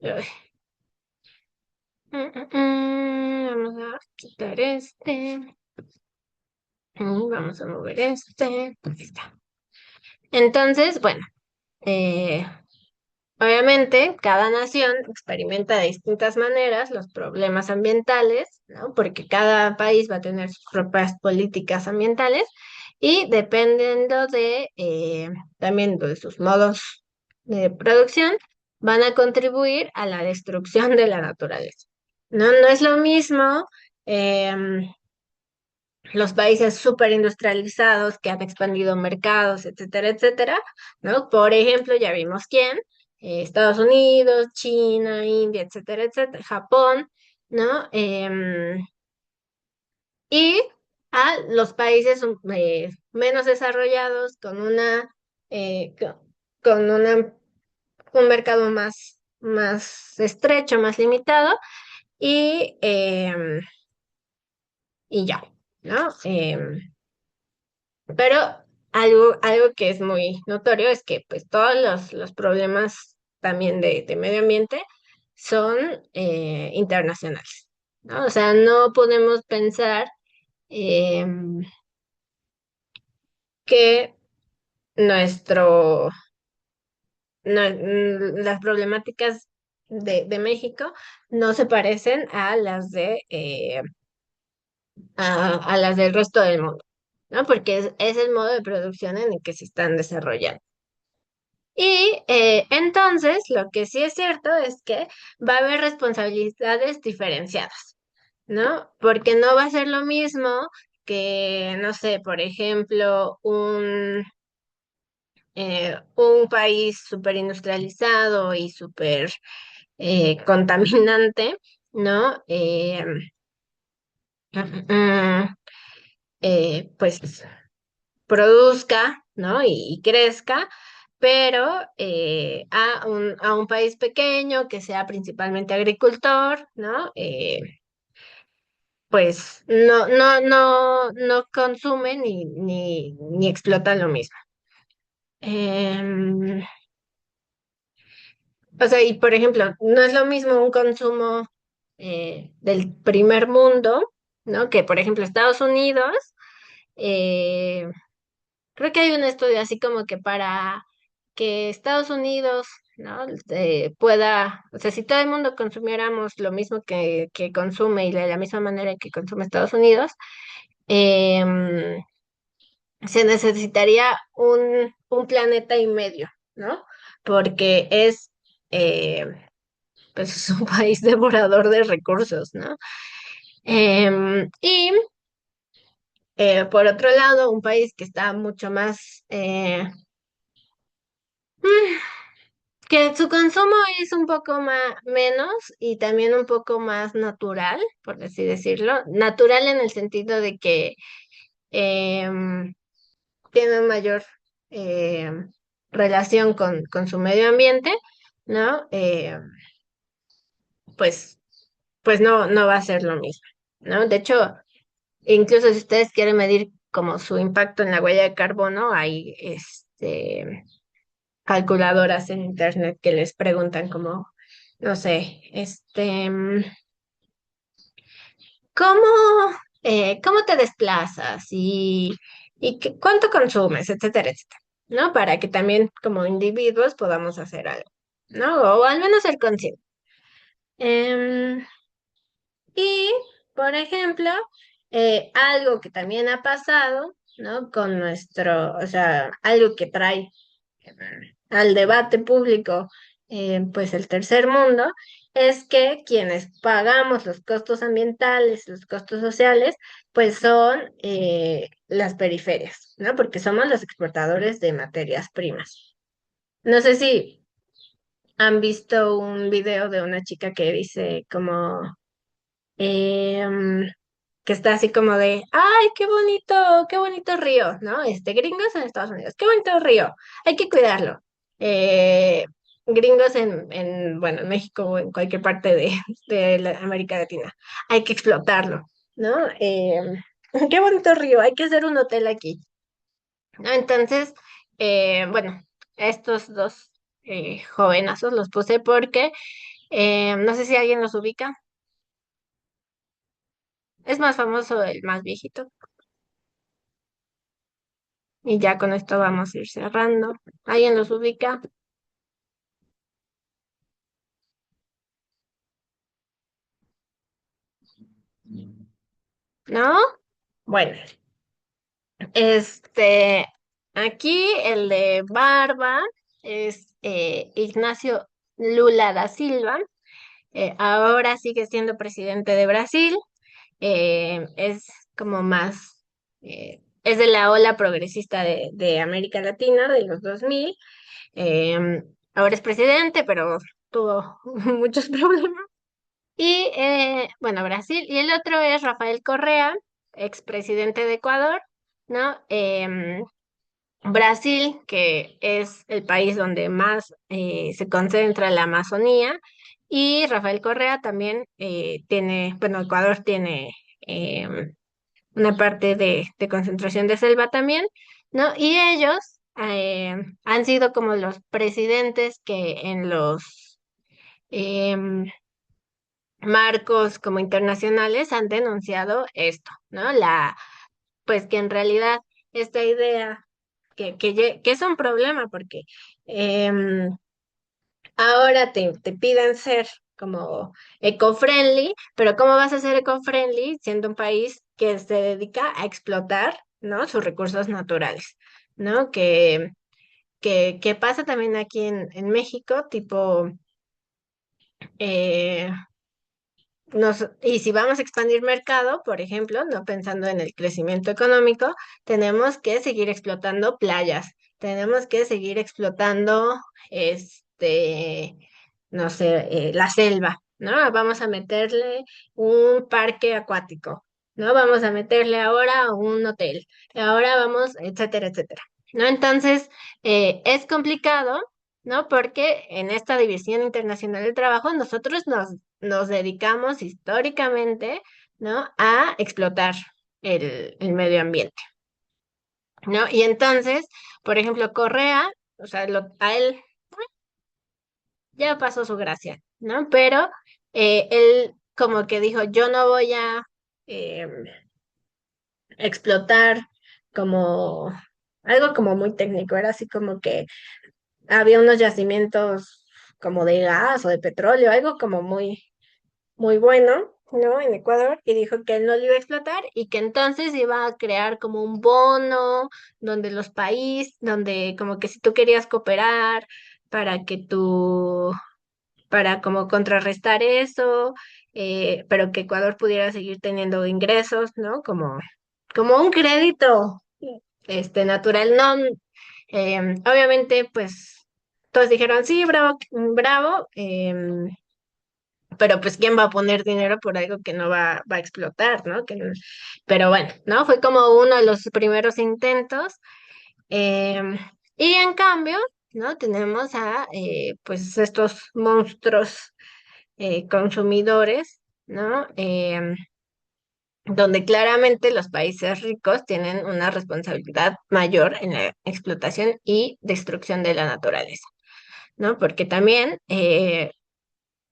ay, vamos a quitar vamos a mover este. Ahí está. Entonces, bueno, eh, obviamente, cada nación experimenta de distintas maneras los problemas ambientales, ¿no? Porque cada país va a tener sus propias políticas ambientales y dependiendo de también de sus modos de producción, van a contribuir a la destrucción de la naturaleza. No, no es lo mismo em, los países súper industrializados que han expandido mercados, etcétera, etcétera, ¿no? Por ejemplo, ya vimos quién, Estados Unidos, China, India, etcétera, etcétera, Japón, ¿no? Y a los países menos desarrollados con un mercado más estrecho, más limitado y ya, ¿no? Pero algo que es muy notorio es que pues todos los problemas también de medio ambiente son internacionales, ¿no? O sea, no podemos pensar em, que nuestro, las problemáticas de México no se parecen a a las del resto del mundo, ¿no? Porque es el modo de producción en el que se están desarrollando. Y entonces, lo que sí es cierto es que va a haber responsabilidades diferenciadas, ¿no? Porque no va a ser lo mismo que, no sé, por ejemplo, un país súper industrializado y súper contaminante, ¿no? Mm, pues produzca, ¿no? Y crezca, pero a un país pequeño que sea principalmente agricultor, ¿no? Pues no consume ni explota lo mismo. Em, o sea, y por ejemplo, no es lo mismo un consumo del primer mundo, ¿no? Que por ejemplo Estados Unidos, eh, creo que hay un estudio así como que para que Estados Unidos, ¿no? Pueda, o sea, si todo el mundo consumiéramos lo mismo que consume y de la misma manera que consume Estados Unidos, em, se necesitaría un planeta y medio, ¿no? Porque eh, pues es un país devorador de recursos, ¿no? Y por otro lado, un país que está mucho más que su consumo es un poco más, menos y también un poco más natural, por así decirlo. Natural en el sentido de que em, tiene mayor em, relación con su medio ambiente, ¿no? Pues, pues no va a ser lo mismo, ¿no? De hecho, incluso si ustedes quieren medir como su impacto en la huella de carbono, hay calculadoras en internet que les preguntan como, no sé, ¿cómo, cómo te desplazas cuánto consumes, etcétera, etcétera, ¿no? Para que también como individuos podamos hacer algo, ¿no? O al menos ser conscientes. Em, y, por ejemplo, algo que también ha pasado, ¿no? Con o sea, algo que trae al debate público, pues el tercer mundo, es que quienes pagamos los costos ambientales, los costos sociales, pues son las periferias, ¿no? Porque somos los exportadores de materias primas. No sé si han visto un video de una chica que dice como em, que está así como de, ay, qué bonito río, ¿no? Gringos en Estados Unidos, qué bonito río, hay que cuidarlo. Eh, Gringos bueno, en México o en cualquier parte de América Latina, hay que explotarlo, ¿no? Qué bonito río, hay que hacer un hotel aquí, ¿no? Entonces, bueno, estos dos jovenazos los puse porque no sé si alguien los ubica. Es más famoso el más viejito. Y ya con esto vamos a ir cerrando. ¿Alguien los ubica? ¿No? Bueno, Este, aquí el de barba es Ignacio Lula da Silva. Ahora sigue siendo presidente de Brasil. Es como más, es de la ola progresista de América Latina de los 2000. Ahora es presidente, pero tuvo muchos problemas. Y bueno, Brasil. Y el otro es Rafael Correa, expresidente de Ecuador, ¿no? Brasil, que es el país donde más se concentra la Amazonía, y Rafael Correa también tiene, bueno, Ecuador tiene una parte de concentración de selva también, ¿no? Y ellos han sido como los presidentes que en los marcos como internacionales han denunciado esto, ¿no? Pues que en realidad esta idea que es un problema porque em, ahora te piden ser como eco-friendly, pero ¿cómo vas a ser eco-friendly siendo un país que se dedica a explotar, ¿no? Sus recursos naturales, ¿no? Que pasa también aquí en México, tipo, eh, y si vamos a expandir mercado, por ejemplo, no pensando en el crecimiento económico, tenemos que seguir explotando playas, tenemos que seguir explotando, este, no sé, la selva, ¿no? Vamos a meterle un parque acuático, ¿no? Vamos a meterle ahora un hotel, ahora vamos, etcétera, etcétera, ¿no? Entonces, es complicado. ¿No? Porque en esta División Internacional del Trabajo nosotros nos dedicamos históricamente, ¿no? A explotar el medio ambiente, ¿no? Y entonces, por ejemplo, Correa, o sea, a él ya pasó su gracia, ¿no? Pero él como que dijo, yo no voy a eh, explotar como algo como muy técnico, era así como que había unos yacimientos como de gas o de petróleo, algo como muy bueno, ¿no? En Ecuador, y dijo que él no lo iba a explotar y que entonces iba a crear como un bono donde los países, donde como que si tú querías cooperar para que tú, para como contrarrestar eso, pero que Ecuador pudiera seguir teniendo ingresos, ¿no? Como un crédito, natural, no, obviamente, pues todos dijeron, sí, bravo, bravo, pero pues ¿quién va a poner dinero por algo que no va a explotar, ¿no? Pero bueno, ¿no? Fue como uno de los primeros intentos. em, y en cambio, ¿no? Tenemos a pues estos monstruos consumidores, ¿no? Donde claramente los países ricos tienen una responsabilidad mayor en la explotación y destrucción de la naturaleza, ¿no? Porque también,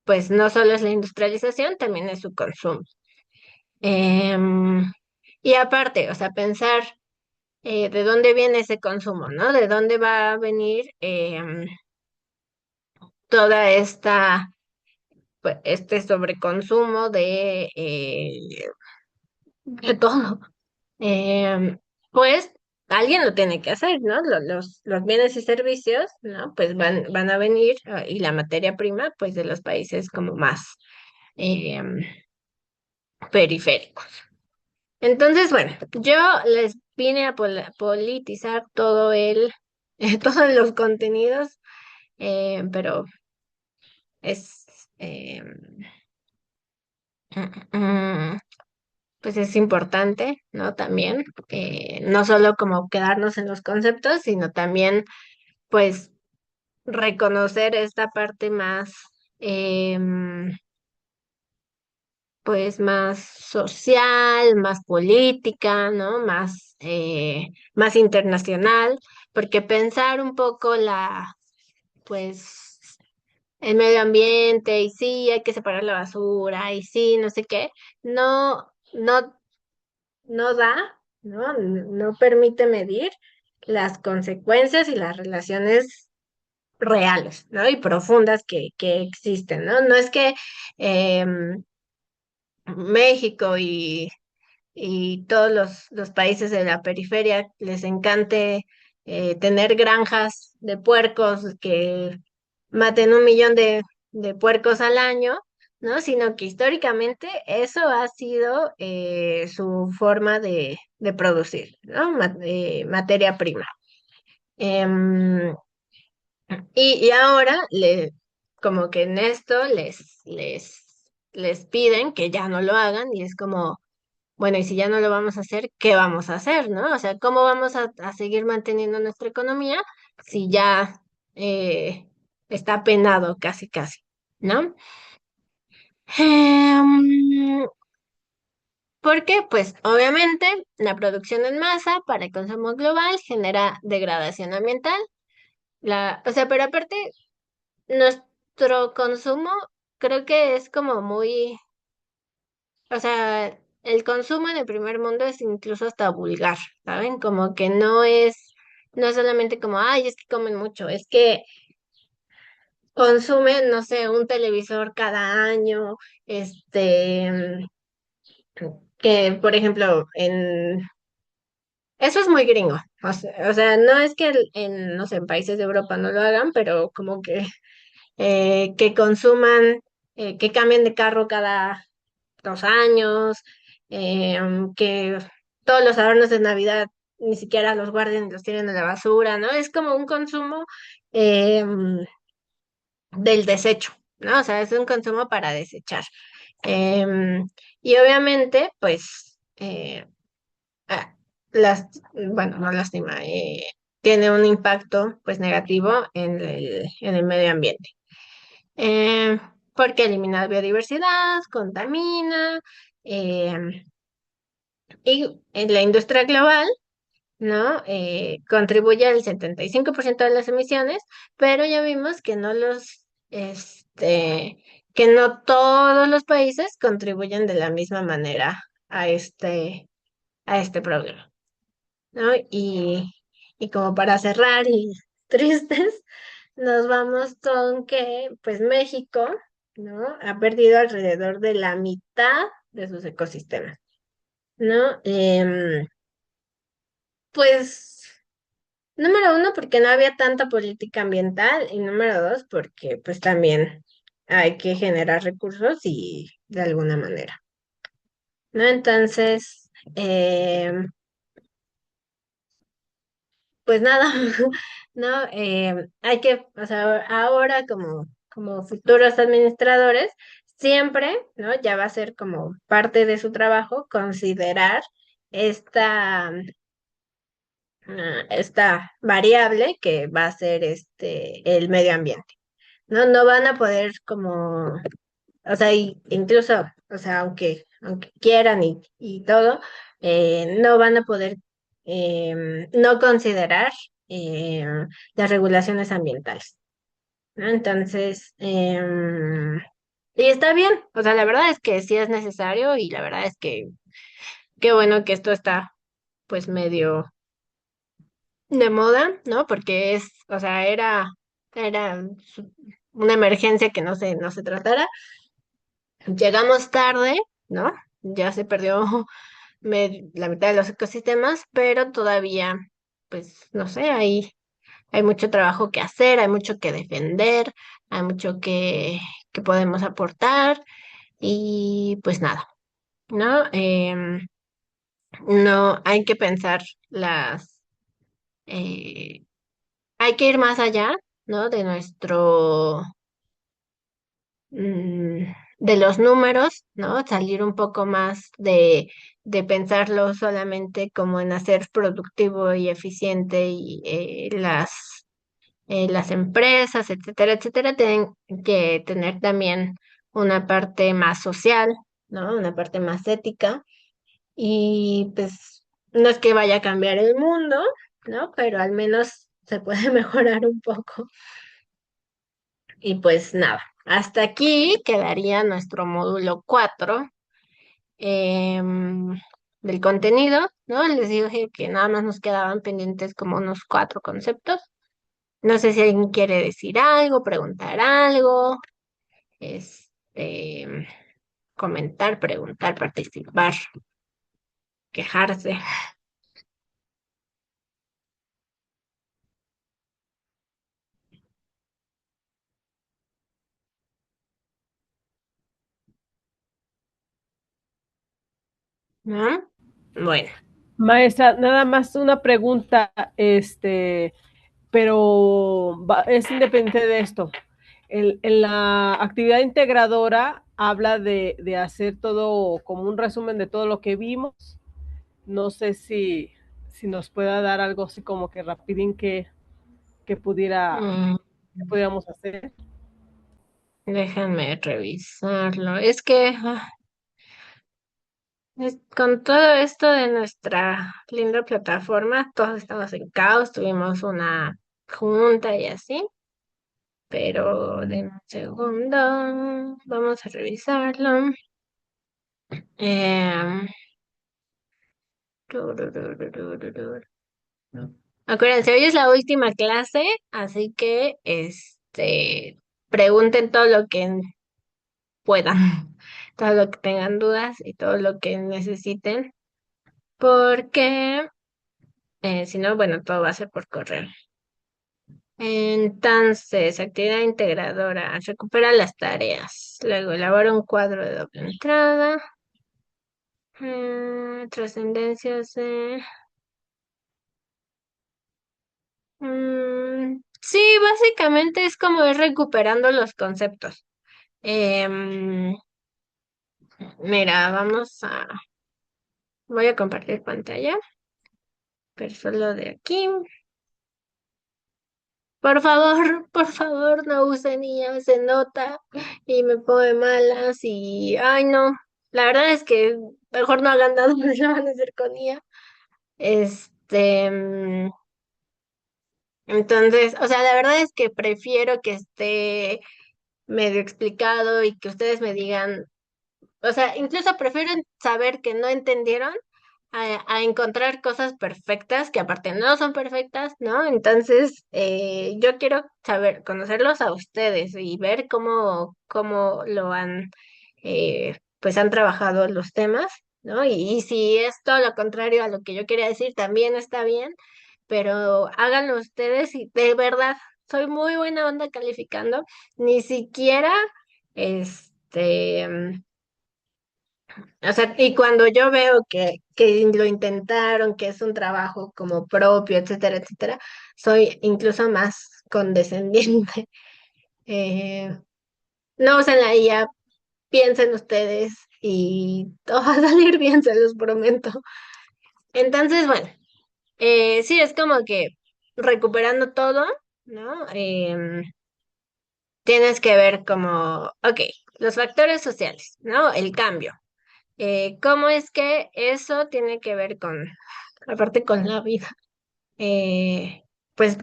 pues no solo es la industrialización, también es su consumo. Em, y aparte, o sea, pensar de dónde viene ese consumo, ¿no? De dónde va a venir toda esta, pues, este sobreconsumo de todo. Pues alguien lo tiene que hacer, ¿no? Los bienes y servicios, ¿no? Pues van a venir y la materia prima, pues de los países como más em, periféricos. Entonces, bueno, yo les vine a politizar todo todos los contenidos, pero es, mm, mm, pues es importante, ¿no? También, no solo como quedarnos en los conceptos, sino también, pues, reconocer esta parte más, em, pues, más social, más política, ¿no? Más internacional, porque pensar un poco pues, el medio ambiente, y sí, hay que separar la basura, y sí, no sé qué, no, no, no da, ¿no? No permite medir las consecuencias y las relaciones reales, ¿no? Y profundas que existen, ¿no? No es que em, México y todos los países de la periferia les encante tener granjas de puercos que maten 1 millón de puercos al año, ¿no? Sino que históricamente eso ha sido su forma de producir, ¿no? Materia prima. Em, y ahora como que en esto les piden que ya no lo hagan y es como, bueno, y si ya no lo vamos a hacer, ¿qué vamos a hacer, no? O sea, ¿cómo vamos a seguir manteniendo nuestra economía si ya está penado casi, casi, ¿no? Em, Porque, pues, obviamente, la producción en masa para el consumo global genera degradación ambiental. O sea, pero aparte, nuestro consumo creo que es como muy, o sea, el consumo en el primer mundo es incluso hasta vulgar, ¿saben? Como que no es solamente como, ay, es que comen mucho, es que consumen, no sé, un televisor cada año, que por ejemplo, eso es muy gringo, o sea, no es que no sé, en países de Europa no lo hagan, pero como que consuman, que cambien de carro cada 2 años, que todos los adornos de Navidad ni siquiera los guarden y los tiren a la basura, ¿no? Es como un consumo eh, del desecho, ¿no? O sea, es un consumo para desechar. Y obviamente, pues, ah, bueno, no lastima, tiene un impacto, pues, negativo en el medio ambiente. Eh, Porque elimina biodiversidad, contamina, eh, y en la industria global, ¿no? Contribuye al 75% de las emisiones, pero ya vimos que no todos los países contribuyen de la misma manera a este problema, ¿no? Y como para cerrar y tristes, nos vamos con que, pues México, ¿no? Ha perdido alrededor de la mitad de sus ecosistemas, ¿no? Pues, número uno, porque no había tanta política ambiental, y número dos, porque pues también hay que generar recursos y de alguna manera, ¿no? Entonces, pues nada, ¿no? O sea, ahora como futuros administradores, siempre, ¿no? Ya va a ser como parte de su trabajo considerar esta, esta variable que va a ser el medio ambiente, ¿no? No van a poder como, o sea, incluso, o sea, aunque quieran y todo, no van a poder no considerar las regulaciones ambientales, ¿no? Entonces, y está bien, o sea, la verdad es que sí es necesario y la verdad es que qué bueno que esto está pues medio de moda, ¿no? Porque o sea, era una emergencia que no se tratara. Llegamos tarde, ¿no? Ya se perdió la mitad de los ecosistemas, pero todavía, pues, no sé, hay mucho trabajo que hacer, hay mucho que defender, hay mucho que podemos aportar y pues nada, ¿no? No, hay que pensar eh, hay que ir más allá, ¿no? Mm, de los números, ¿no? Salir un poco más de pensarlo solamente como en hacer productivo y eficiente y las empresas, etcétera, etcétera, tienen que tener también una parte más social, ¿no? Una parte más ética y pues no es que vaya a cambiar el mundo, ¿no? Pero al menos se puede mejorar un poco. Y pues nada, hasta aquí quedaría nuestro módulo 4 em, del contenido, ¿no? Les dije que nada más nos quedaban pendientes como unos 4 conceptos. No sé si alguien quiere decir algo, preguntar algo, este, comentar, preguntar, participar. quejarse. ¿No? Bueno. Maestra, nada más una pregunta, pero es independiente de esto. En la actividad integradora habla de hacer todo como un resumen de todo lo que vimos. No sé si nos pueda dar algo así como que rapidín que mm, que pudiéramos hacer. Déjenme revisarlo. Es que con todo esto de nuestra linda plataforma, todos estamos en caos, tuvimos una junta y así, pero de un segundo, vamos a revisarlo. Em, tururururururu. Acuérdense, hoy es la última clase, así que pregunten todo lo que puedan, todo lo que tengan dudas y todo lo que necesiten, porque si no, bueno, todo va a ser por correo. Entonces, actividad integradora, recupera las tareas, luego elabora un cuadro de doble entrada, trascendencias, sí, básicamente es como ir recuperando los conceptos. Em, Mira, voy a compartir pantalla, pero solo de aquí. Por favor, no usen IA, se nota y me pone malas y, ay no, la verdad es que mejor no hagan nada, porque lo van a hacer con IA. Este, mm, entonces, o sea, la verdad es que prefiero que esté medio explicado y que ustedes me digan. O sea, incluso prefieren saber que no entendieron a encontrar cosas perfectas que aparte no son perfectas, ¿no? Entonces, yo quiero saber, conocerlos a ustedes y ver cómo lo han, pues han trabajado los temas, ¿no? Y si es todo lo contrario a lo que yo quería decir, también está bien, pero háganlo ustedes y de verdad, soy muy buena onda calificando, ni siquiera, este... O sea, y cuando yo veo que lo intentaron, que es un trabajo como propio, etcétera, etcétera, soy incluso más condescendiente. Eh, no usen la IA, piensen ustedes y todo va a salir bien, se los prometo. Entonces, bueno, sí, es como que recuperando todo, ¿no? Tienes que ver como, ok, los factores sociales, ¿no? El cambio. ¿Cómo es que eso tiene que ver aparte con la vida? Eh, pues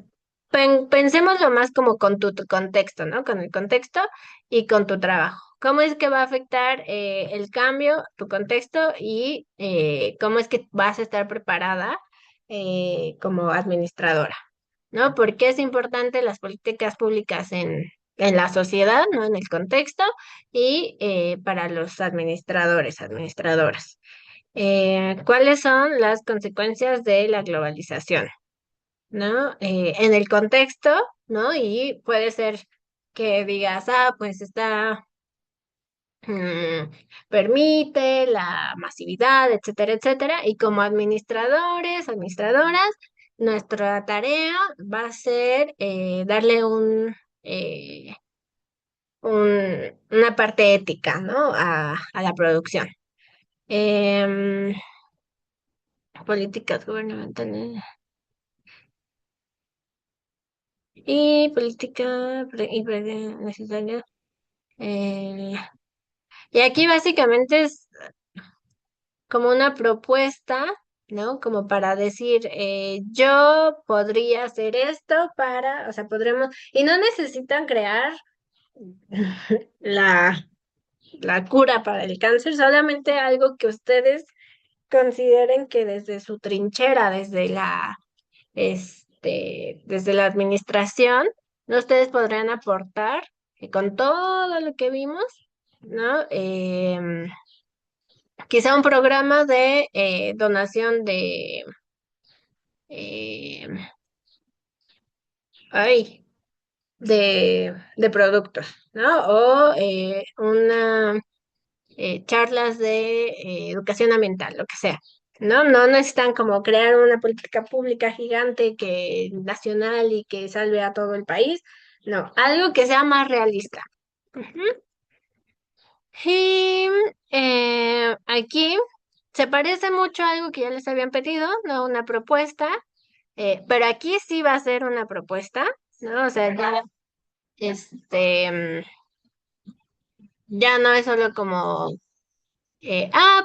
pensémoslo más como con tu contexto, ¿no? Con el contexto y con tu trabajo. ¿Cómo es que va a afectar el cambio, tu contexto y cómo es que vas a estar preparada como administradora? ¿No? Porque es importante las políticas públicas en la sociedad, ¿no? En el contexto y para los administradores, administradoras. ¿Cuáles son las consecuencias de la globalización? ¿No? En el contexto, ¿no? Y puede ser que digas, pues está mm, permite la masividad, etcétera, etcétera. Y como administradores, administradoras, nuestra tarea va a ser darle una parte ética, ¿no? A la producción. Em, Políticas gubernamentales y política necesaria. eh, y aquí básicamente es como una propuesta, ¿no? Como para decir, yo podría hacer esto o sea, podremos, y no necesitan crear la, la cura para el cáncer, solamente algo que ustedes consideren que desde su trinchera, desde la administración, ¿no? Ustedes podrían aportar con todo lo que vimos, ¿no? quizá un programa de donación eh, ay, de productos, ¿no? O una charlas de educación ambiental, lo que sea. No, no necesitan como crear una política pública gigante que nacional y que salve a todo el país. No, algo que sea más realista. Ujú. Y aquí se parece mucho a algo que ya les habían pedido, ¿no? Una propuesta, pero aquí sí va a ser una propuesta, ¿no? O sea, ya, este, ya no es solo como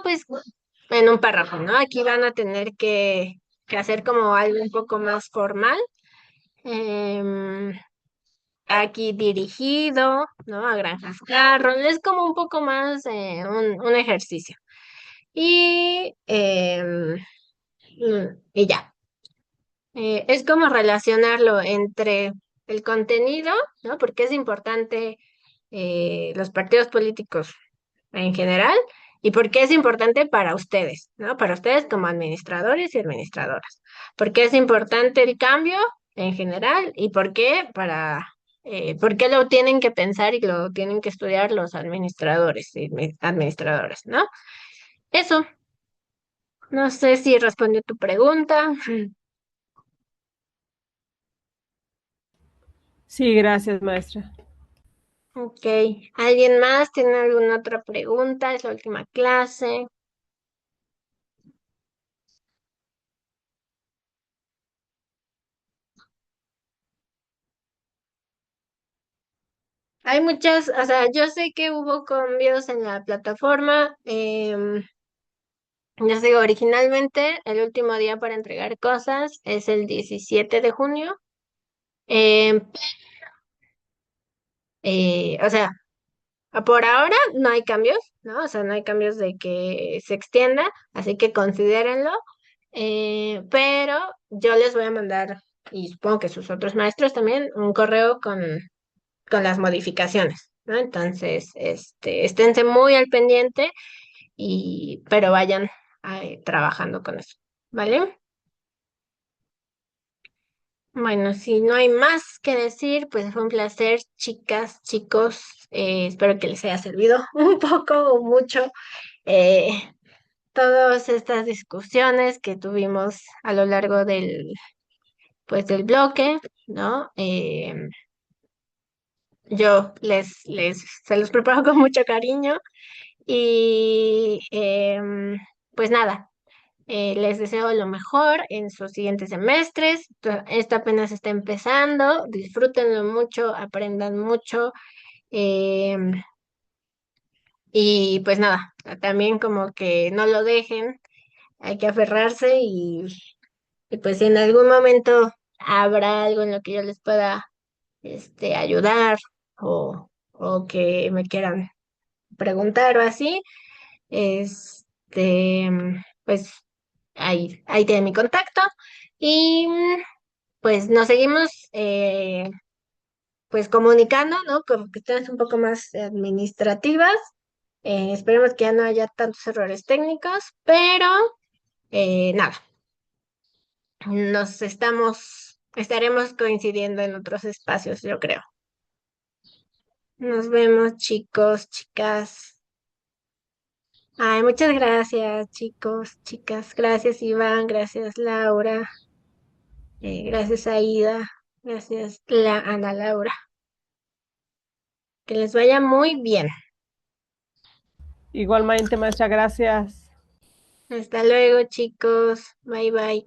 pues en un párrafo, ¿no? Aquí van a tener que hacer como algo un poco más formal. em, Aquí dirigido, ¿no? A granjas carros. Es como un poco más un ejercicio. Y, y ya. Es como relacionarlo entre el contenido, ¿no? Porque es importante los partidos políticos en general y por qué es importante para ustedes, ¿no? Para ustedes como administradores y administradoras. ¿Por qué es importante el cambio en general y por qué lo tienen que pensar y lo tienen que estudiar los administradores y administradoras, ¿no? Eso, no sé si respondió tu pregunta. Sí, gracias, maestra. Ok, ¿alguien más tiene alguna otra pregunta? Es la última clase. Hay muchas, o sea, yo sé que hubo cambios en la plataforma. Ya sé, originalmente el último día para entregar cosas es el 17 de junio. em, o sea, por ahora no hay cambios, ¿no? O sea, no hay cambios de que se extienda, así que considérenlo. Pero yo les voy a mandar, y supongo que sus otros maestros también, un correo con las modificaciones, ¿no? Entonces, esténse muy al pendiente pero vayan trabajando con eso, ¿vale? Bueno, si no hay más que decir, pues fue un placer, chicas, chicos. Espero que les haya servido un poco o mucho eh, todas estas discusiones que tuvimos a lo largo del bloque, ¿no? Yo se los preparo con mucho cariño y pues nada. Les deseo lo mejor en sus siguientes semestres. Esto apenas está empezando. Disfrútenlo mucho, aprendan mucho. eh, y pues nada, también como que no lo dejen. Hay que aferrarse y pues si en algún momento habrá algo en lo que yo les pueda ayudar o que me quieran preguntar o así, este, pues ahí tienen mi contacto y pues nos seguimos pues comunicando, ¿no? Con cuestiones un poco más administrativas. Esperemos que ya no haya tantos errores técnicos, pero nada, estaremos coincidiendo en otros espacios, yo creo. Nos vemos, chicos, chicas. Ay, muchas gracias, chicos, chicas. Gracias, Iván. Gracias, Laura. Gracias, Aida. Gracias, Ana Laura. Que les vaya muy bien. Igualmente, maestra, gracias. Hasta luego, chicos. Bye, bye.